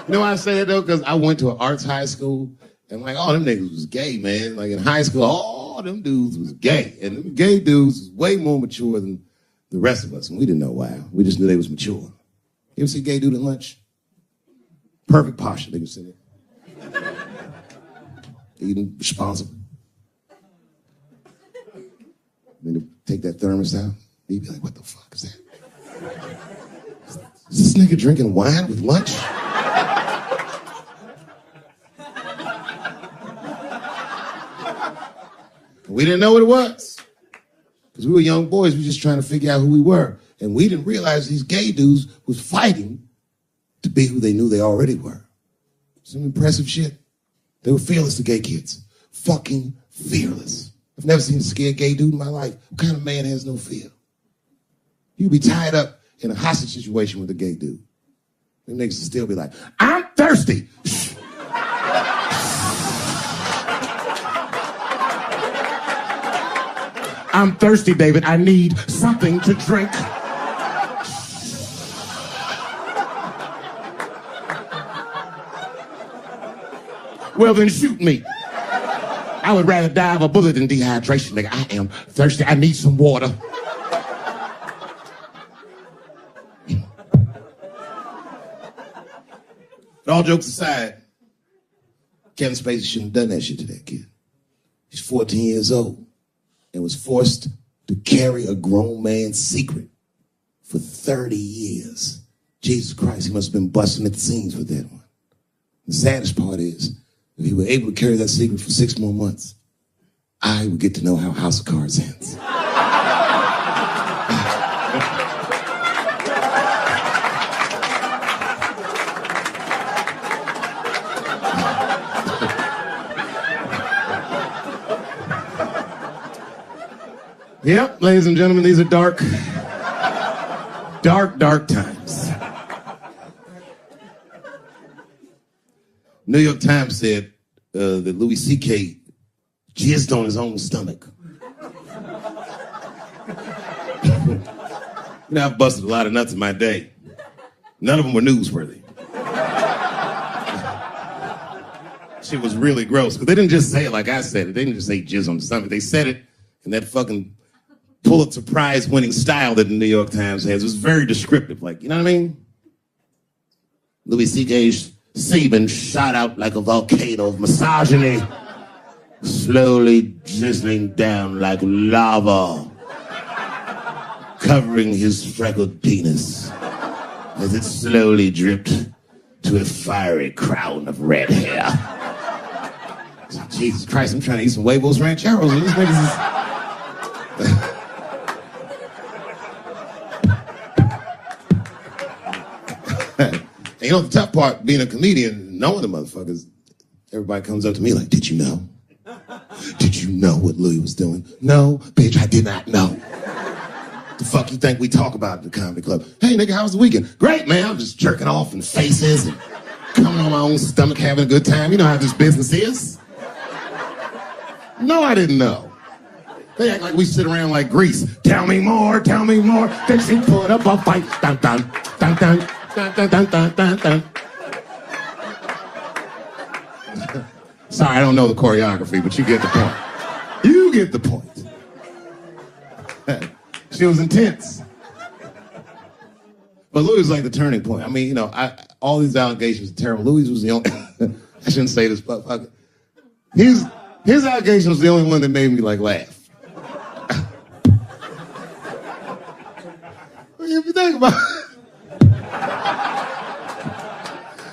you know why I say that, though? Because I went to an arts high school, and like, all them niggas was gay, man. Like, in high school, all them dudes was gay. And them gay dudes was way more mature than the rest of us, and we didn't know why. We just knew they was mature. You ever see a gay dude at lunch? Perfect posture, nigga sitting there. Eating responsibly. Then to take that thermos out, he'd be like, what the fuck is that? Is this nigga drinking wine with lunch? We didn't know what it was. Because we were young boys, we were just trying to figure out who we were. And we didn't realize these gay dudes was fighting to be who they knew they already were. Some impressive shit. They were fearless, the gay kids. Fucking fearless. I've never seen a scared gay dude in my life. What kind of man has no fear? You'd be tied up in a hostage situation with a gay dude. Them niggas would still be like, I'm thirsty. I'm thirsty, David. I need something to drink. Well, then shoot me. I would rather die of a bullet than dehydration, nigga. I am thirsty. I need some water. But all jokes aside, Kevin Spacey shouldn't have done that shit to that kid. He's 14 years old and was forced to carry a grown man's secret for 30 years. Jesus Christ, he must have been busting at the seams with that one. The saddest part is, if he were able to carry that secret for 6 more months, I would get to know how House of Cards ends. Yep, ladies and gentlemen, these are dark times. New York Times said that Louis C.K. jizzed on his own stomach. You know, I've busted a lot of nuts in my day. None of them were newsworthy. Shit was really gross, but they didn't just say it like I said it. They didn't just say jizz on the stomach. They said it in that fucking Pulitzer Prize winning style that the New York Times has. It was very descriptive, like, you know what I mean? Louis C.K.'s semen shot out like a volcano of misogyny, slowly drizzling down like lava, covering his freckled penis as it slowly dripped to a fiery crown of red hair. Jesus Christ, I'm trying to eat some huevos rancheros and this nigga's You know, the tough part, being a comedian, knowing the motherfuckers, everybody comes up to me like, did you know? Did you know what Louis was doing? No, bitch, I did not know. The fuck you think we talk about at the comedy club? Hey, nigga, how was the weekend? Great, man. I'm just jerking off in faces and coming on my own stomach, having a good time. You know how this business is. No, I didn't know. They act like we sit around like Grease. Tell me more, tell me more. Then she put up a fight. Dun, dun, dun, dun, dun, dun, dun, dun, dun, dun. Sorry, I don't know the choreography, but you get the point. You get the point. She was intense. But Louis was like the turning point. I mean, you know, all these allegations are terrible. Louis was the only... I shouldn't say this, but fuck it. His allegation was the only one that made me, like, laugh. If you think about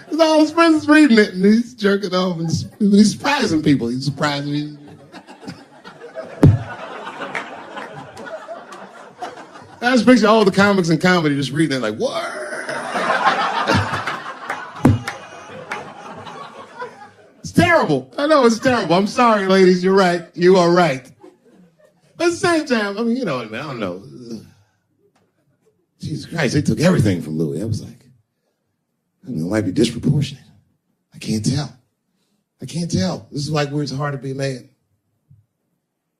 it, all his friends is reading it, and he's jerking off, and he's surprising people. He's surprising me. I just picture all the comics in comedy just reading it like, what? It's terrible. I know it's terrible. I'm sorry, ladies. You're right. You are right. But at the same time, I mean, you know what I mean? I don't know. Jesus Christ, they took everything from Louis. I was like, I don't know, it might be disproportionate. I can't tell. I can't tell. This is like where it's hard to be a man.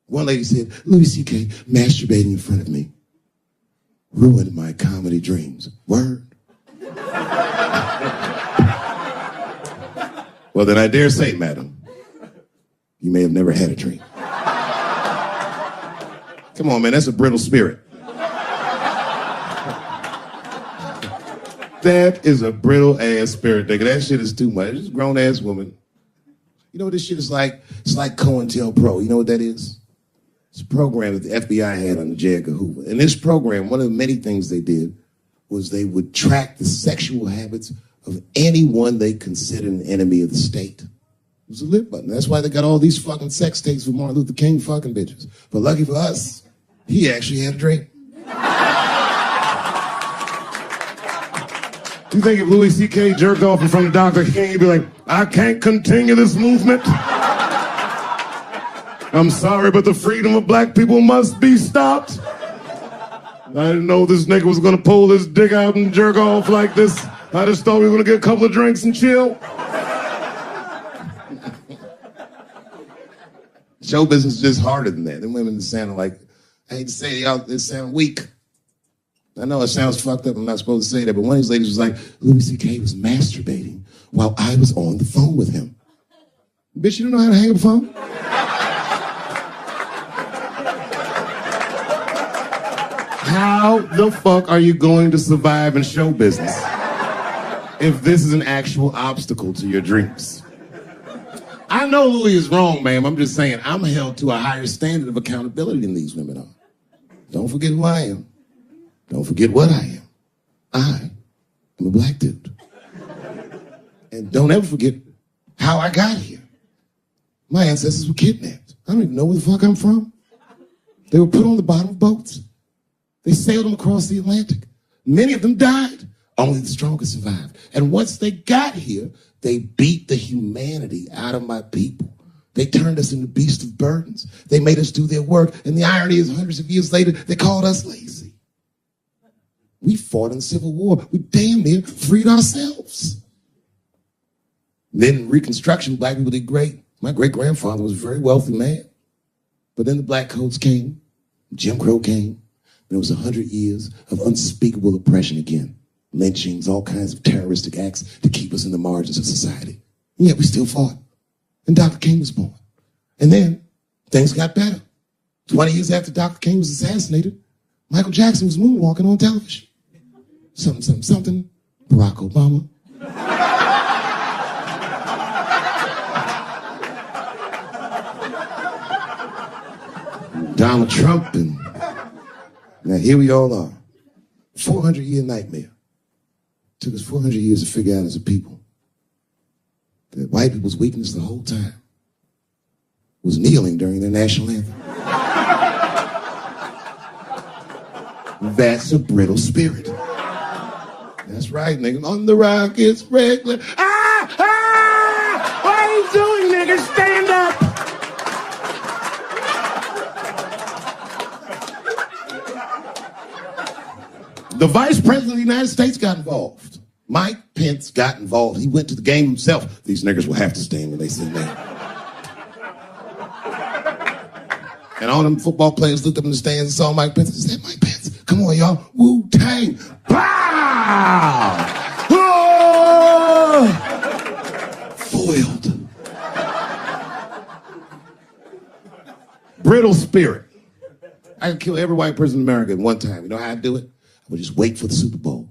One lady said, Louis C.K. masturbating in front of me ruined my comedy dreams. Word. Well, then I dare say, madam, you may have never had a dream. Come on, man, that's a brittle spirit. That is a brittle-ass spirit, nigga. That shit is too much. It's a grown-ass woman. You know what this shit is like? It's like COINTELPRO. You know what that is? It's a program that the FBI had under J. Edgar Hoover. In this program, one of the many things they did was they would track the sexual habits of anyone they considered an enemy of the state. It was a lit button. That's why they got all these fucking sex tapes for Martin Luther King fucking bitches. But lucky for us, he actually had a dream. You think if Louis C.K. jerked off in front of Dr. King, he'd be like, I can't continue this movement. I'm sorry, but the freedom of black people must be stopped. I didn't know this nigga was gonna pull his dick out and jerk off like this. I just thought we were gonna get a couple of drinks and chill. Show business is just harder than that. Them women sound like, I hate to say it, y'all, they sound weak. I know it sounds fucked up, I'm not supposed to say that, but one of these ladies was like, Louis C.K. was masturbating while I was on the phone with him. Bitch, you don't know how to hang up a phone? How the fuck are you going to survive in show business if this is an actual obstacle to your dreams? I know Louis is wrong, ma'am. I'm just saying I'm held to a higher standard of accountability than these women are. Don't forget who I am. Don't forget what I am. I am a black dude. And don't ever forget how I got here. My ancestors were kidnapped. I don't even know where the fuck I'm from. They were put on the bottom of boats. They sailed them across the Atlantic. Many of them died. Only the strongest survived. And once they got here, they beat the humanity out of my people. They turned us into beasts of burdens. They made us do their work. And the irony is, hundreds of years later, they called us lazy. We fought in the Civil War. We damn near freed ourselves. Then in Reconstruction, black people did great. My great-grandfather was a very wealthy man. But then the black codes came. Jim Crow came. And it was 100 years of unspeakable oppression again. Lynchings, all kinds of terroristic acts to keep us in the margins of society. And yet we still fought. And Dr. King was born. And then things got better. 20 years after Dr. King was assassinated, Michael Jackson was moonwalking on television. Something, something, something. Barack Obama. Donald Trump, and now here we all are. 400-year nightmare. Took us 400 years to figure out as a people that white people's weakness the whole time was kneeling during their national anthem. That's a brittle spirit. That's right, nigga. On the rock, it's regular. Ah! Ah! What are you doing, nigga? Stand up! The vice president of the United States got involved. Mike Pence got involved. He went to the game himself. These niggas will have to stand when they say that. And all them football players looked up in the stands and saw Mike Pence and said, Mike Pence, come on, y'all. Wu-Tang. Pow! Oh! Foiled. Brittle spirit. I could kill every white person in America at one time. You know how I'd do it? I would just wait for the Super Bowl.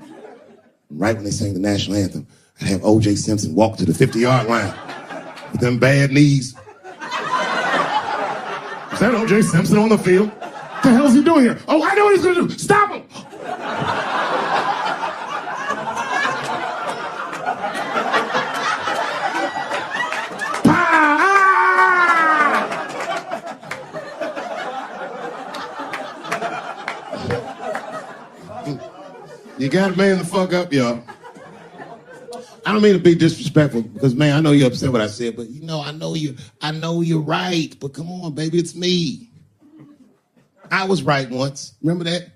And right when they sang the national anthem, I'd have O.J. Simpson walk to the 50-yard line with them bad knees. Is that O.J. Simpson on the field? What the hell is he doing here? Oh, I know what he's going to do. Stop him! You gotta man the fuck up, y'all. I don't mean to be disrespectful because, man, I know you're upset what I said, but you know, I know you're right. But come on, baby, it's me. I was right once. Remember that?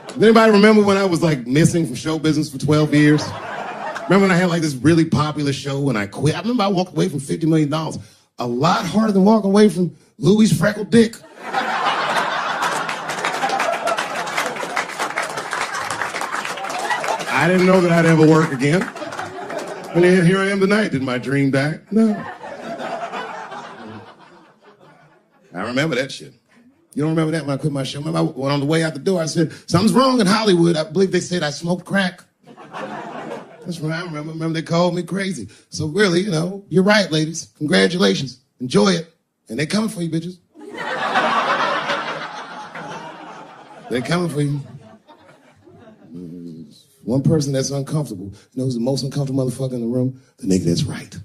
Does anybody remember when I was like missing from show business for 12 years? Remember when I had like this really popular show and I quit? I remember I walked away from $50 million. A lot harder than walking away from Louis' freckled dick. I didn't know that I'd ever work again. And then here I am tonight. Did my dream die? No. I remember that shit. You don't remember that when I quit my show? Remember I went on the way out the door, I said, something's wrong in Hollywood. I believe they said I smoked crack. That's right, I remember. Remember they called me crazy. So really, you know, you're right, ladies. Congratulations. Enjoy it. And they're coming for you, bitches. They're coming for you. One person that's uncomfortable, knows the most uncomfortable motherfucker in the room, the nigga that's right.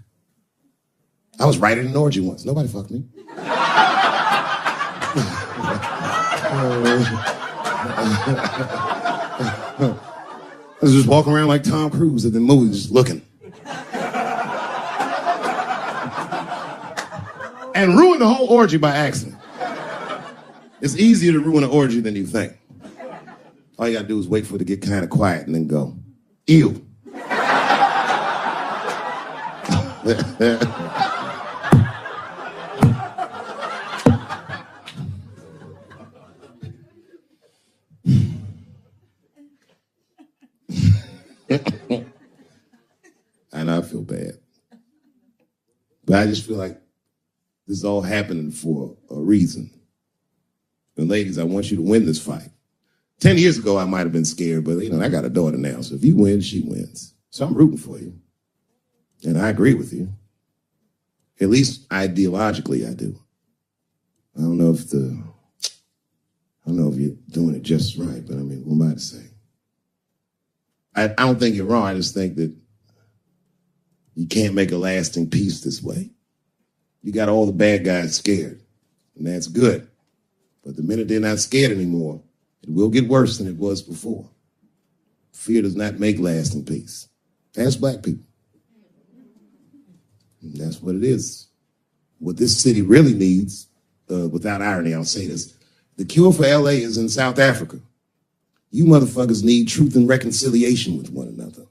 I was right at an orgy once. Nobody fucked me. I was just walking around like Tom Cruise at the movie, just looking. And ruined the whole orgy by accident. It's easier to ruin an orgy than you think. All you gotta do is wait for it to get kind of quiet and then go, ew. I know I feel bad. But I just feel like this is all happening for a reason. And ladies, I want you to win this fight. 10 years ago, I might have been scared, but, you know, I got a daughter now, so if you win, she wins. So I'm rooting for you. And I agree with you. At least ideologically, I do. I don't know if you're doing it just right, but I mean, what am I to say? I don't think you're wrong. I just think that you can't make a lasting peace this way. You got all the bad guys scared, and that's good. But the minute they're not scared anymore, it will get worse than it was before. Fear does not make lasting peace. Ask black people. And that's what it is. What this city really needs, without irony, I'll say this, the cure for LA is in South Africa. You motherfuckers need truth and reconciliation with one another.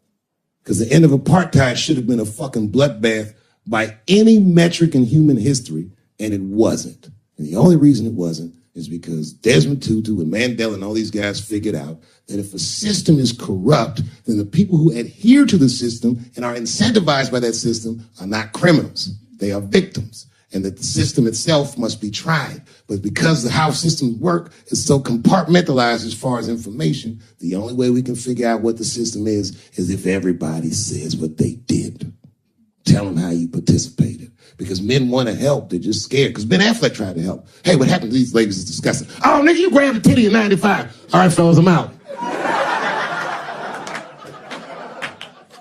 Because the end of apartheid should have been a fucking bloodbath by any metric in human history, and it wasn't. And the only reason it wasn't is because Desmond Tutu and Mandela and all these guys figured out that if a system is corrupt, then the people who adhere to the system and are incentivized by that system are not criminals. They are victims. And that the system itself must be tried. But because of how systems work is so compartmentalized as far as information, the only way we can figure out what the system is if everybody says what they did. Tell them how you participated. Because men want to help, they're just scared. Because Ben Affleck tried to help. Hey, what happened to these ladies is disgusting. Oh, nigga, you grabbed a titty in 95. All right, fellas, I'm out.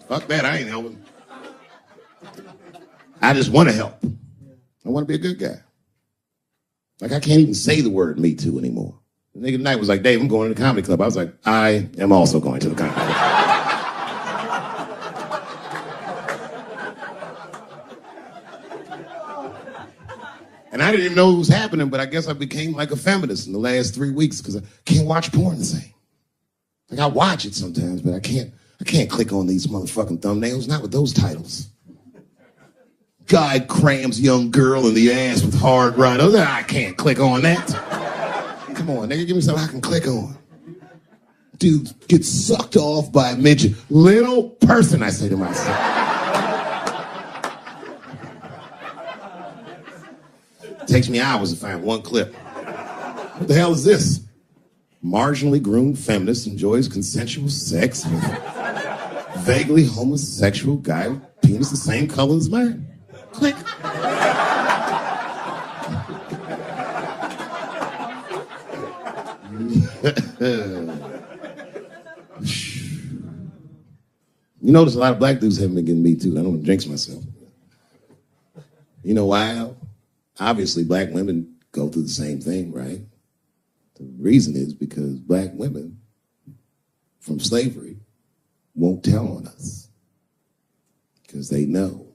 Fuck that, I ain't helping. I just want to help. I want to be a good guy. Like, I can't even say the word Me Too anymore. The nigga tonight was like, Dave, I'm going to the comedy club. I was like, I am also going to the comedy club. And I didn't even know it was happening, but I guess I became like a feminist in the last 3 weeks because I can't watch porn the same. Like I watch it sometimes, but I can't click on these motherfucking thumbnails, not with those titles. Guy crams young girl in the ass with hard right. I can't click on that. Come on, nigga, give me something I can click on. Dude gets sucked off by a midget. Little person, I say to myself. It takes me hours to find one clip. What the hell is this? Marginally groomed feminist enjoys consensual sex with a vaguely homosexual guy with penis the same color as mine. Click. You notice a lot of black dudes haven't been getting me too. I don't want to jinx myself. You know why? Obviously, black women go through the same thing, right? The reason is because black women from slavery won't tell on us because they know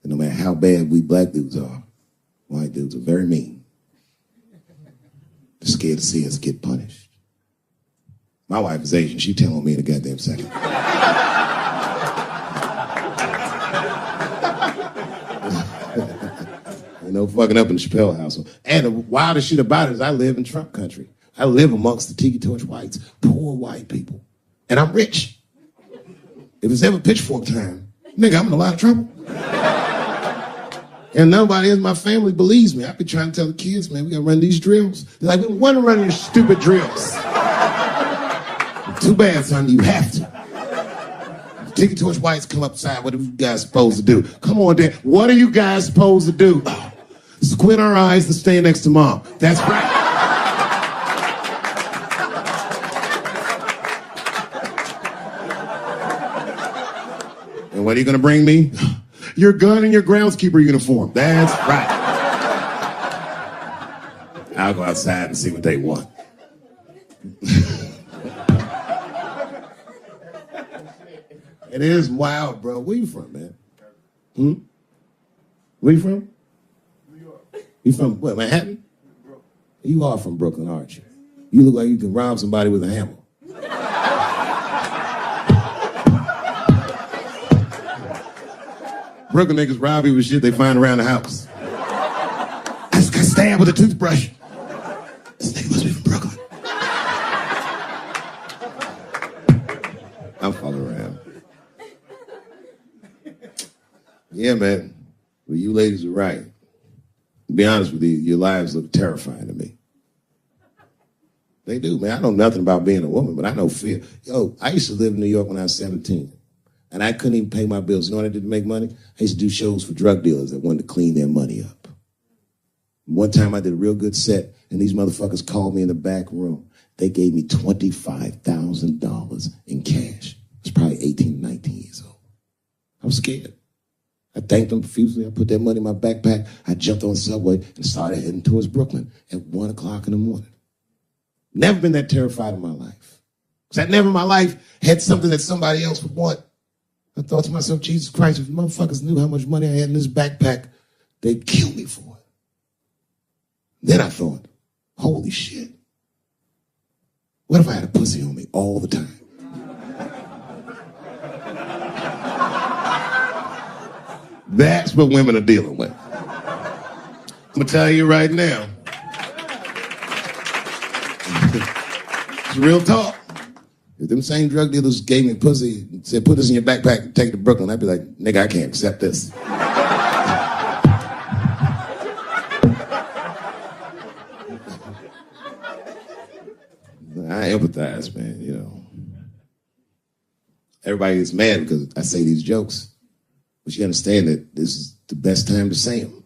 that no matter how bad we black dudes are, white dudes are very mean. They're scared to see us get punished. My wife is Asian. She tell on me in a goddamn second. You know, fucking up in the Chappelle household. And the wildest shit about it is I live in Trump country. I live amongst the tiki torch whites, poor white people. And I'm rich. If it's ever pitchfork time, nigga, I'm in a lot of trouble. And nobody in my family believes me. I be trying to tell the kids, man, we gotta run these drills. They're like, we want to run your stupid drills. Too bad, son, you have to. Tiki torch whites come upside, what are you guys supposed to do? Come on, Dad, what are you guys supposed to do? Squint our eyes and stay next to mom. That's right. And what are you gonna bring me? Your gun and your groundskeeper uniform. That's right. I'll go outside and see what they want. It is wild, bro. Where you from, man? Where you from? New York. You from what, Manhattan? Brooklyn. You are from Brooklyn, aren't you? You look like you can rob somebody with a hammer. Brooklyn niggas rob you with shit they find around the house. I just got stabbed with a toothbrush. This nigga must be from Brooklyn. I'm following around. Yeah, man. Well, you ladies are right. To be honest with you, your lives look terrifying to me. They do, man. I know nothing about being a woman, but I know fear. Yo, I used to live in New York when I was 17. And I couldn't even pay my bills. You know what I did to make money? I used to do shows for drug dealers that wanted to clean their money up. One time I did a real good set, and these motherfuckers called me in the back room. They gave me $25,000 in cash. I was probably 18, 19 years old. I was scared. I thanked them profusely. I put that money in my backpack. I jumped on the subway and started heading towards Brooklyn at 1 o'clock in the morning. Never been that terrified in my life. Because I never in my life had something that somebody else would want. I thought to myself, Jesus Christ, if motherfuckers knew how much money I had in this backpack, they'd kill me for it. Then I thought, holy shit. What if I had a pussy on me all the time? That's what women are dealing with. I'm gonna tell you right now. It's real talk. If them same drug dealers gave me pussy and said, put this in your backpack and take it to Brooklyn, I'd be like, nigga, I can't accept this. I empathize, man, you know. Everybody gets mad because I say these jokes. But you understand that this is the best time to say them.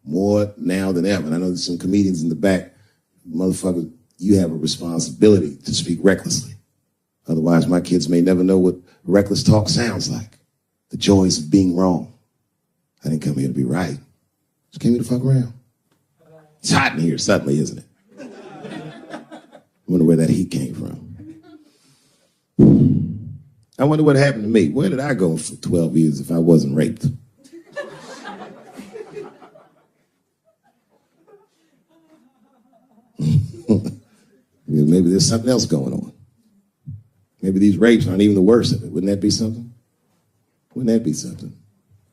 More now than ever. And I know there's some comedians in the back. Motherfucker, you have a responsibility to speak recklessly. Otherwise, my kids may never know what reckless talk sounds like. The joys of being wrong. I didn't come here to be right. Just came here to fuck around. It's hot in here suddenly, isn't it? I wonder where that heat came from. I wonder what happened to me. Where did I go for 12 years if I wasn't raped? maybe there's something else going on. Maybe these rapes aren't even the worst of it. Wouldn't that be something? Wouldn't that be something?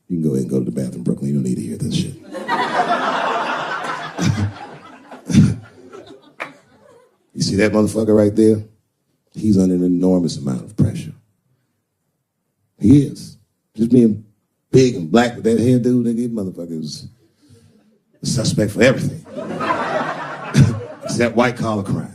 You can go ahead and go to the bathroom, Brooklyn. You don't need to hear this shit. You see that motherfucker right there? He's under an enormous amount of pressure. He is. Just being big and black with that hairdo, nigga, motherfucker's a suspect for everything. Except white collar crime.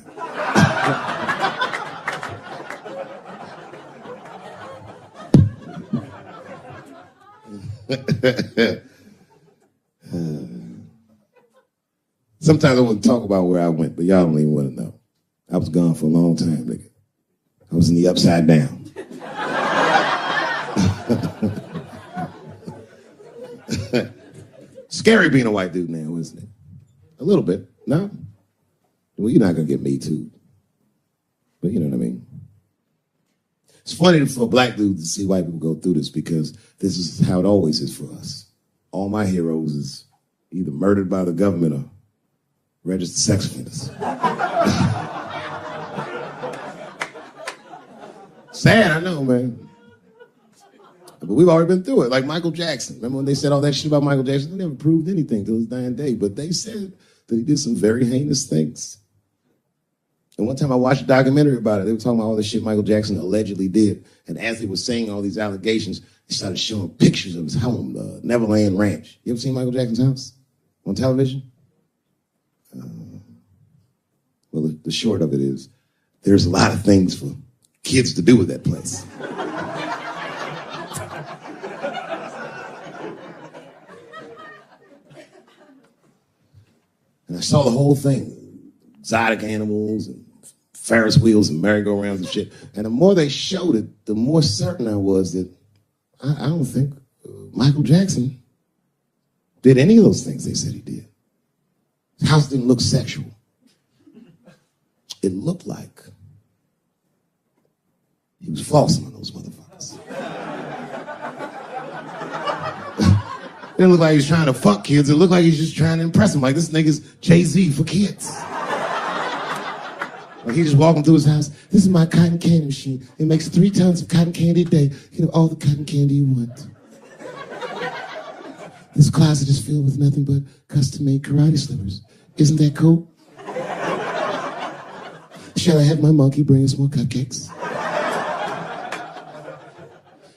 Sometimes I want to talk about where I went, but y'all don't even want to know. I was gone for a long time, nigga. I was in the upside down. Scary being a white dude now, isn't it? A little bit, no? Well, you're not gonna get me too. But you know what I mean? It's funny for a black dude to see white people go through this because this is how it always is for us. All my heroes is either murdered by the government or registered sex offenders. Sad, I know, man. But we've already been through it. Like Michael Jackson. Remember when they said all that shit about Michael Jackson? They never proved anything till his dying day. But they said that he did some very heinous things. And one time I watched a documentary about it. They were talking about all the shit Michael Jackson allegedly did. And as they were saying all these allegations, they started showing pictures of his home, Neverland Ranch. You ever seen Michael Jackson's house on television? Well, the short of it is, there's a lot of things for kids to do with that place. And I saw the whole thing, exotic animals and Ferris wheels and merry-go-rounds and shit. And the more they showed it, the more certain I was that I don't think Michael Jackson did any of those things they said he did. His house didn't look sexual. It looked like he was flossing on those motherfuckers. It didn't look like he was trying to fuck kids. It looked like he was just trying to impress them. Like, this nigga's Jay-Z for kids. Like, he just walking through his house. This is my cotton candy machine. It makes 3 tons of cotton candy a day. You know, all the cotton candy you want. This closet is filled with nothing but custom-made karate slippers. Isn't that cool? Shall I have my monkey bring us more cupcakes?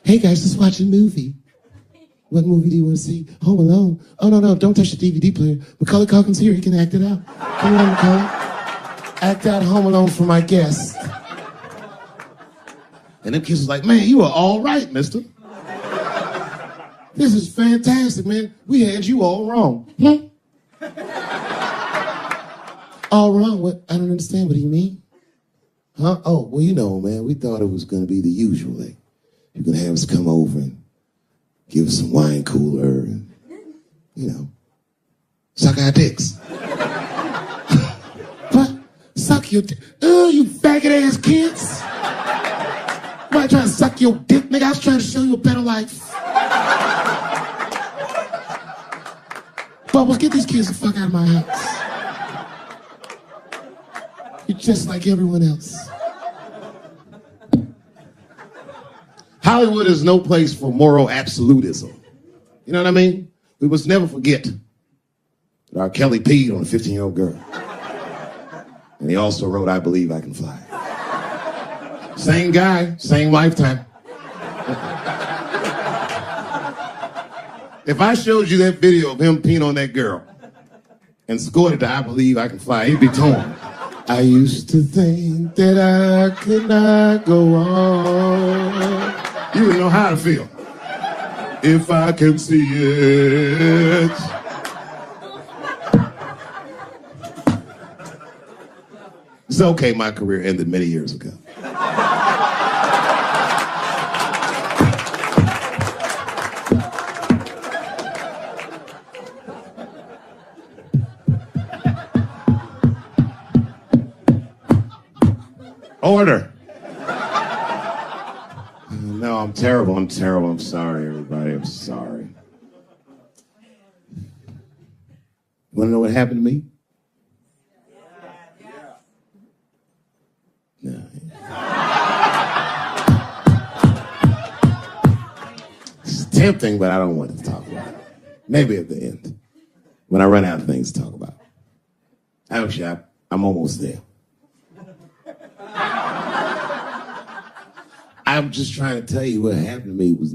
Hey guys, let's watch a movie. What movie do you want to see? Home Alone. Oh, no, don't touch the DVD player. Macaulay Culkin's here, he can act it out. Come on, Macaulay. Act out Home Alone for my guest. And them kids was like, man, you are all right, mister. This is fantastic, man. We had you all wrong. All wrong? What? I don't understand. What do you mean? Huh? Oh, well, you know, man, we thought it was going to be the usual thing. You're going to have us come over and give us some wine cooler and, you know, suck our dicks. What? Suck your dick? Oh, you faggot-ass kids. Why trying to suck your dick, nigga? I was trying to show you a better life. Bubbles, get these kids the fuck out of my house. You're just like everyone else. Hollywood is no place for moral absolutism. You know what I mean? We must never forget that R. Kelly peed on a 15-year-old girl. And he also wrote, I Believe I Can Fly. Same guy, same lifetime. If I showed you that video of him peeing on that girl and scored it to I Believe I Can Fly, he'd be torn. I used to think that I could not go on. You would know how to feel. If I can see it. It's okay, my career ended many years ago. Order. No, I'm terrible. I'm sorry, everybody. I'm sorry. Want to know what happened to me? tempting, but I don't want to talk about it. Maybe at the end, when I run out of things to talk about. Actually, I'm almost there. I'm just trying to tell you what happened to me was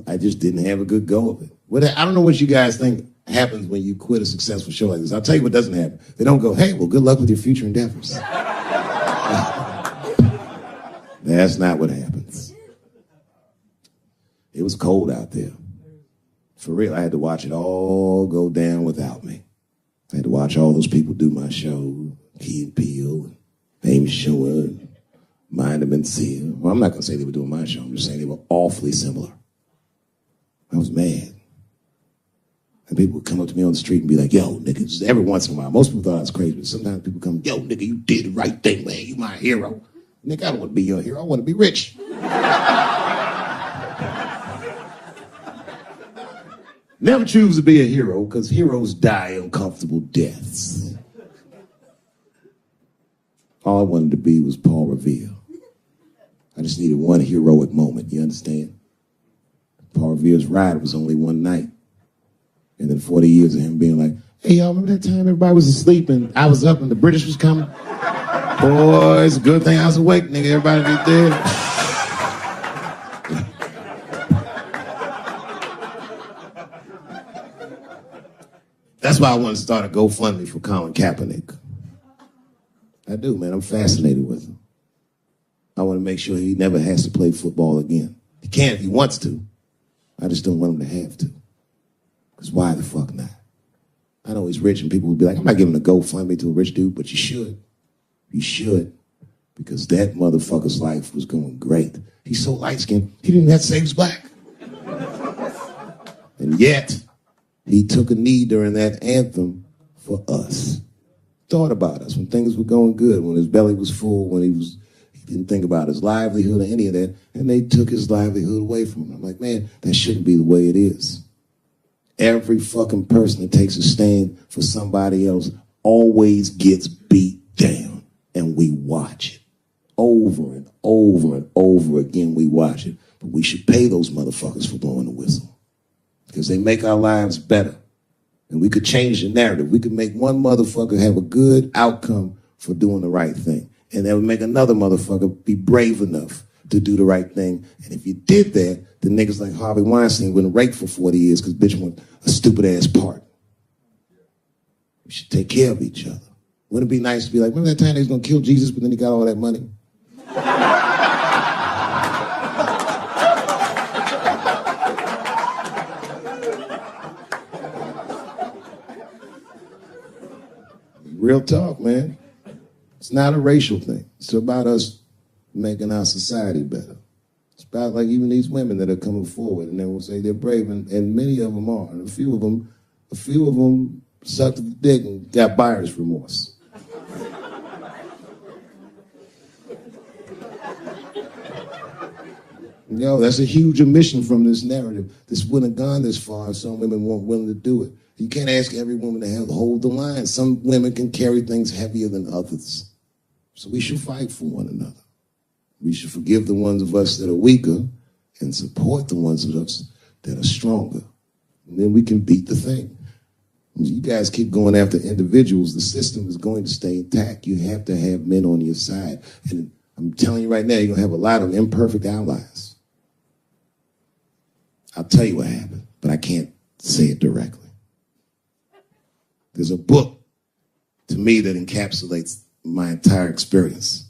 I just didn't have a good go of it. I don't know what you guys think happens when you quit a successful show like this. I'll tell you what doesn't happen. They don't go, hey, well, good luck with your future endeavors. That's not what happens. It was cold out there. For real, I had to watch it all go down without me. I had to watch all those people do my show, Key and Peele, and Amy Schumer, and Mind and Mencia. Well, I'm not going to say they were doing my show. I'm just saying they were awfully similar. I was mad. And people would come up to me on the street and be like, yo, nigga, just every once in a while. Most people thought I was crazy, but sometimes people come, yo, nigga, you did the right thing, man. You my hero. Nigga, I don't want to be your hero. I want to be rich. Never choose to be a hero, because heroes die uncomfortable deaths. All I wanted to be was Paul Revere. I just needed one heroic moment, you understand? Paul Revere's ride was only one night. And then 40 years of him being like, hey, y'all, remember that time everybody was asleep and I was up and the British was coming? Boy, it's a good thing I was awake, nigga. Everybody be dead. That's why I want to start a GoFundMe for Colin Kaepernick. I do, man. I'm fascinated with him. I want to make sure he never has to play football again. He can if he wants to. I just don't want him to have to. Because why the fuck not? I know he's rich and people will be like, I'm not giving a GoFundMe to a rich dude, but you should. You should. Because that motherfucker's life was going great. He's so light-skinned, he didn't have to say he was black. And yet, he took a knee during that anthem for us. Thought about us when things were going good, when his belly was full, when he didn't think about his livelihood or any of that, and they took his livelihood away from him. I'm like, man, that shouldn't be the way it is. Every fucking person that takes a stand for somebody else always gets beat down, and we watch it. Over and over and over again, we watch it. But we should pay those motherfuckers for blowing the whistle, because they make our lives better. And we could change the narrative. We could make one motherfucker have a good outcome for doing the right thing. And that would make another motherfucker be brave enough to do the right thing. And if you did that, the niggas like Harvey Weinstein wouldn't rake for 40 years because bitch want a stupid-ass part. We should take care of each other. Wouldn't it be nice to be like, remember that time they was going to kill Jesus, but then he got all that money? Real talk, man. It's not a racial thing. It's about us making our society better. It's about like even these women that are coming forward and they will say they're brave, and many of them are. And a few of them sucked the dick and got buyer's remorse. Yo, that's a huge omission from this narrative. This wouldn't have gone this far if some women weren't willing to do it. You can't ask every woman to hold the line. Some women can carry things heavier than others. So we should fight for one another. We should forgive the ones of us that are weaker and support the ones of us that are stronger. And then we can beat the thing. When you guys keep going after individuals, the system is going to stay intact. You have to have men on your side. And I'm telling you right now, you're going to have a lot of imperfect allies. I'll tell you what happened, but I can't say it directly. There's a book, to me, that encapsulates my entire experience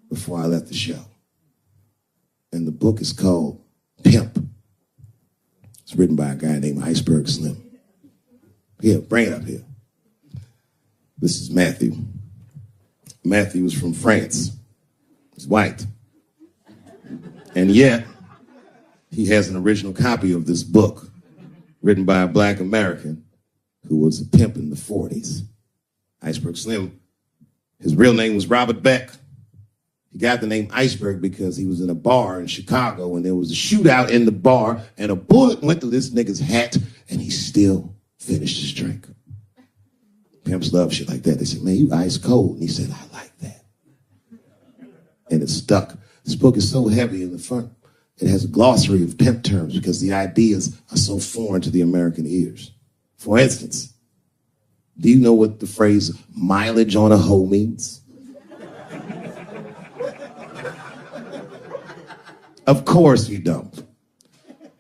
before I left the show. And the book is called Pimp. It's written by a guy named Iceberg Slim. Here, bring it up here. This is Matthew. Matthew is from France. He's white. And yet, he has an original copy of this book written by a black American who was a pimp in the 40s. Iceberg Slim, his real name was Robert Beck. He got the name Iceberg because he was in a bar in Chicago and there was a shootout in the bar and a bullet went through this nigga's hat and he still finished his drink. Pimps love shit like that. They said, man, you ice cold. And he said, I like that. And it stuck. This book is so heavy in the front. It has a glossary of pimp terms because the ideas are so foreign to the American ears. For instance, do you know what the phrase mileage on a hoe means? Of course you don't.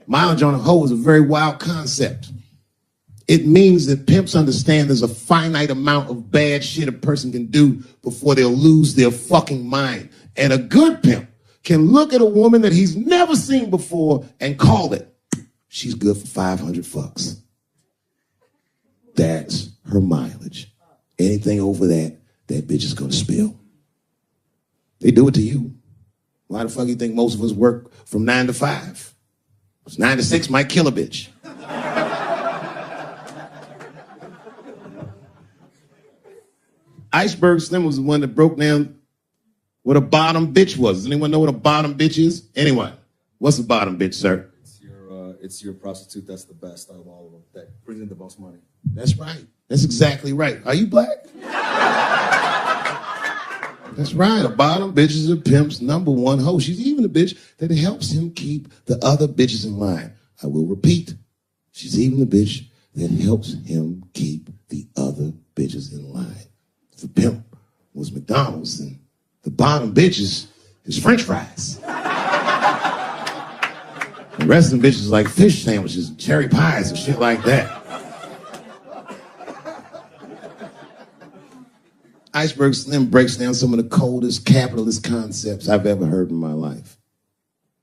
Mileage on a hoe is a very wild concept. It means that pimps understand there's a finite amount of bad shit a person can do before they'll lose their fucking mind. And a good pimp can look at a woman that he's never seen before and call it, she's good for 500 fucks. That's her mileage. Anything over that, that bitch is gonna spill. They do it to you. Why the fuck do you think most of us work from 9 to 5? 9 to 6 might kill a bitch. Iceberg Slim was the one that broke down what a bottom bitch was. Does anyone know what a bottom bitch is? Anyone? What's a bottom bitch, sir? It's your prostitute that's the best out of all of them, that brings in the most money. That's right. That's exactly right. Are you black? That's right. A bottom bitch is a pimp's number one hoe. She's even a bitch that helps him keep the other bitches in line. I will repeat. She's even the bitch that helps him keep the other bitches in line. If the pimp was McDonald's, then the bottom bitch is French fries. The rest of them bitches like fish sandwiches and cherry pies and shit like that. Iceberg Slim breaks down some of the coldest capitalist concepts I've ever heard in my life.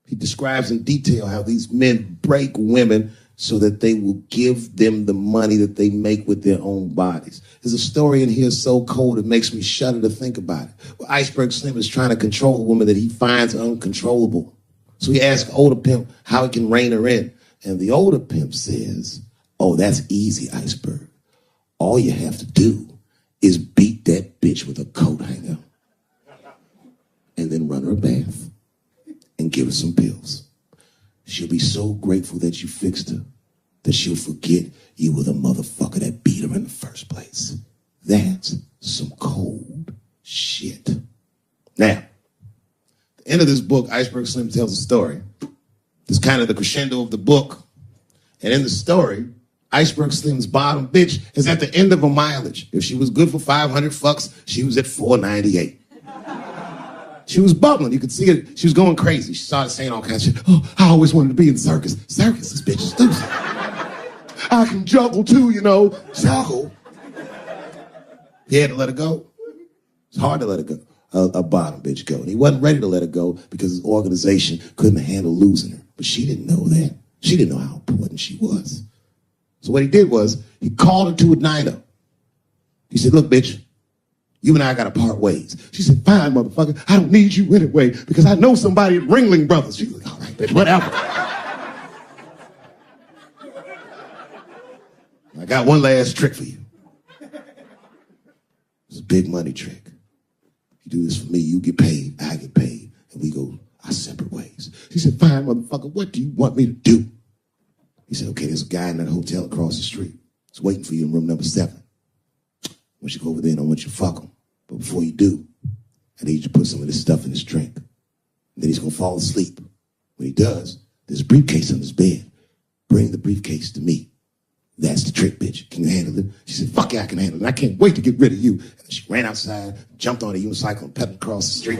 He describes in detail how these men break women so that they will give them the money that they make with their own bodies. There's a story in here so cold it makes me shudder to think about it. Well, Iceberg Slim is trying to control a woman that he finds uncontrollable. So he asks older pimp how he can rein her in. And the older pimp says, oh, that's easy, Iceberg. All you have to do is beat that bitch with a coat hanger and then run her a bath and give her some pills. She'll be so grateful that you fixed her that she'll forget you were the motherfucker that beat her in the first place. That's some cold shit. Now, the end of this book, Iceberg Slim tells a story. It's kind of the crescendo of the book. And in the story, Iceberg Slim's bottom bitch is at the end of her mileage. If she was good for 500 fucks, she was at 498. She was bubbling. You could see it. She was going crazy. She started saying all kinds of shit. Oh, I always wanted to be in the circus. Circus, this bitch is loose. I can juggle too, you know. Juggle. He had to let her go. It's hard to let her go. A bottom bitch go. And he wasn't ready to let her go because his organization couldn't handle losing her. But she didn't know that. She didn't know how important she was. So what he did was he called her to a diner. He said, look, bitch, you and I got to part ways. She said, fine, motherfucker. I don't need you anyway because I know somebody at Ringling Brothers. She was like, all right, bitch, whatever. I got one last trick for you. It's a big money trick. You do this for me, you get paid, I get paid, and we go our separate ways. She said, fine, motherfucker, what do you want me to do? He said, okay, there's a guy in that hotel across the street. He's waiting for you in room number 7. Once you go over there, I want you to fuck him. But before you do, I need you to put some of this stuff in his drink. And then he's going to fall asleep. When he does, there's a briefcase on his bed. Bring the briefcase to me. That's the trick, bitch. Can you handle it? She said, fuck yeah, I can handle it. I can't wait to get rid of you. And she ran outside, jumped on a unicycle, and pedaled across the street.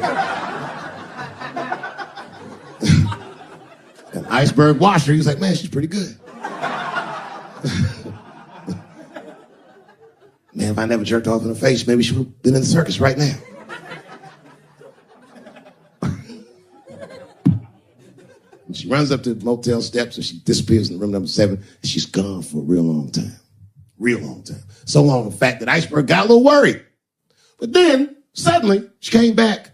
And Iceberg watched her. He was like, man, she's pretty good. Man, if I never jerked off in her face, maybe she would have been in the circus right now. And she runs up to the motel steps and she disappears in room number 7. And she's gone for a real long time. Real long time. So long, in fact, that Iceberg got a little worried. But then, suddenly, she came back.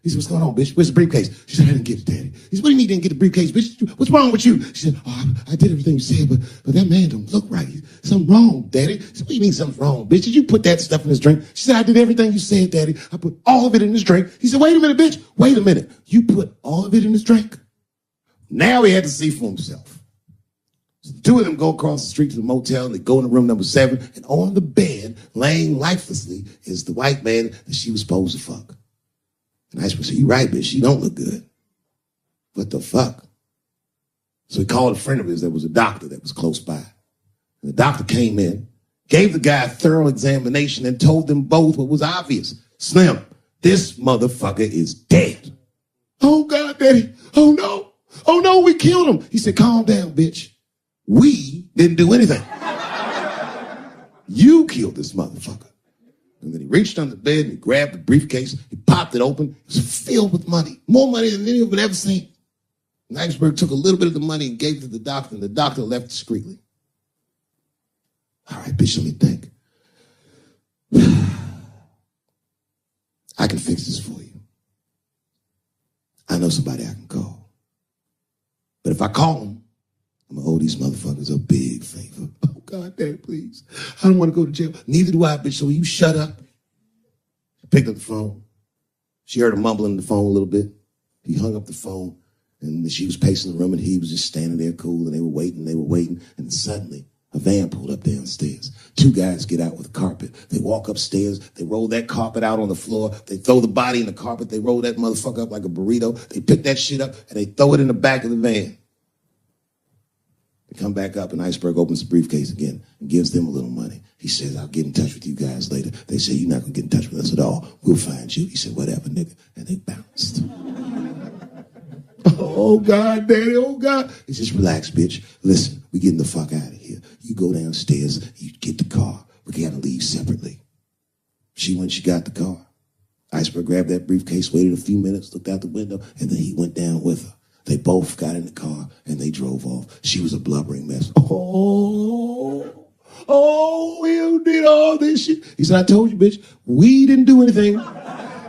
He said, what's going on, bitch? Where's the briefcase? She said, I didn't get it, Daddy. He said, what do you mean you didn't get the briefcase, bitch? What's wrong with you? She said, oh, I did everything you said, but that man don't look right. Something wrong, Daddy. He said, what do you mean something's wrong, bitch? Did you put that stuff in his drink? She said, I did everything you said, Daddy. I put all of it in his drink. He said, wait a minute, bitch. Wait a minute. You put all of it in his drink? Now he had to see for himself. So the two of them go across the street to the motel and they go into room number 7. And on the bed, laying lifelessly, is the white man that she was supposed to fuck. And Iceberg said, you right, bitch. She don't look good. What the fuck? So he called a friend of his that was a doctor that was close by. And the doctor came in, gave the guy a thorough examination, and told them both what was obvious. Slim, this motherfucker is dead. Oh, God, Daddy. Oh, no. Oh, no, we killed him. He said, calm down, bitch. We didn't do anything. You killed this motherfucker. And then he reached under the bed and he grabbed the briefcase. He popped it open. It was filled with money. More money than any of it ever seen. And Iceberg took a little bit of the money and gave it to the doctor, and the doctor left discreetly. All right, bitch, let me think. I can fix this for you. I know somebody I can call. But if I call him, I'm going to owe these motherfuckers a big favor. Oh, God, Dad, please. I don't want to go to jail. Neither do I, bitch, so will you shut up? She picked up the phone. She heard him mumbling in the phone a little bit. He hung up the phone, and she was pacing the room, and he was just standing there cool, and they were waiting, and suddenly a van pulled up downstairs. Two guys get out with a carpet. They walk upstairs. They roll that carpet out on the floor. They throw the body in the carpet. They roll that motherfucker up like a burrito. They pick that shit up, and they throw it in the back of the van. They come back up, and Iceberg opens the briefcase again and gives them a little money. He says, I'll get in touch with you guys later. They say, you're not going to get in touch with us at all. We'll find you. He said, whatever, nigga. And they bounced. Oh, God, Daddy, oh, God. He says, relax, bitch. Listen, we getting the fuck out of here. You go downstairs, you get the car. We got to leave separately. She went, she got the car. Iceberg grabbed that briefcase, waited a few minutes, looked out the window, and then he went down with her. They both got in the car, and they drove off. She was a blubbering mess. Oh, you did all this shit. He said, I told you, bitch, we didn't do anything.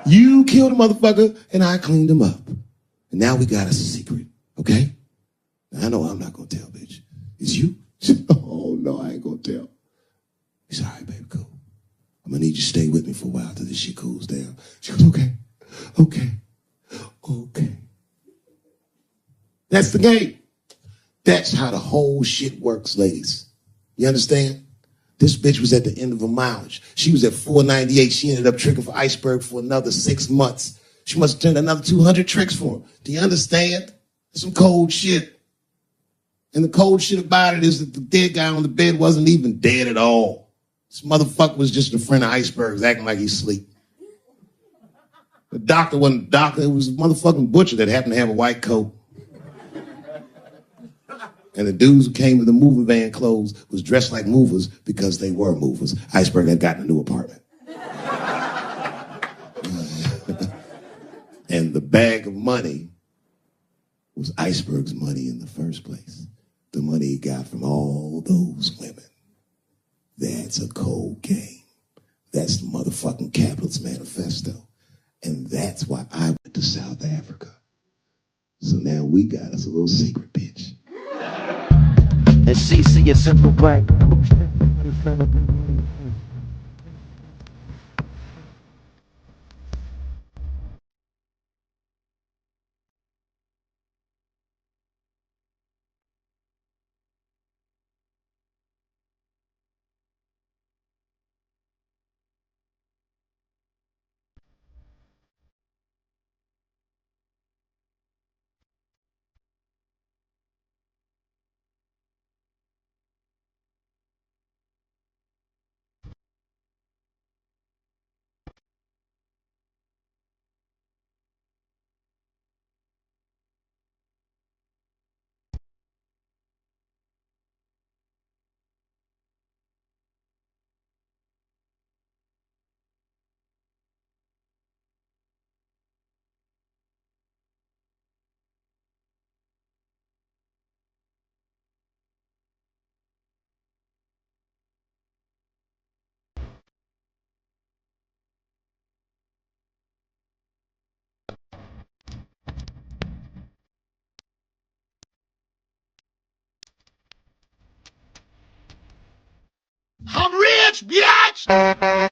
You killed a motherfucker, and I cleaned him up. And now we got us a secret, okay? Now, I know I'm not going to tell, bitch. It's you? Oh, no, I ain't going to tell. He said, all right, baby, cool. I'm going to need you to stay with me for a while till this shit cools down. She goes, okay. That's the game. That's how the whole shit works, ladies. You understand? This bitch was at the end of her mileage. She was at 498. She ended up tricking for Iceberg for another 6 months. She must have turned another 200 tricks for him. Do you understand? That's some cold shit. And the cold shit about it is that the dead guy on the bed wasn't even dead at all. This motherfucker was just a friend of Iceberg's acting like he's asleep. The doctor wasn't a doctor. It was a motherfucking butcher that happened to have a white coat. And the dudes who came to the mover van clothes was dressed like movers because they were movers. Iceberg had gotten a new apartment. And the bag of money was Iceberg's money in the first place. The money he got from all those women. That's a cold game. That's the motherfucking capitalist manifesto. And that's why I went to South Africa. So now we got us a little secret, bitch. And CC a simple blank. I'm rich, bitch!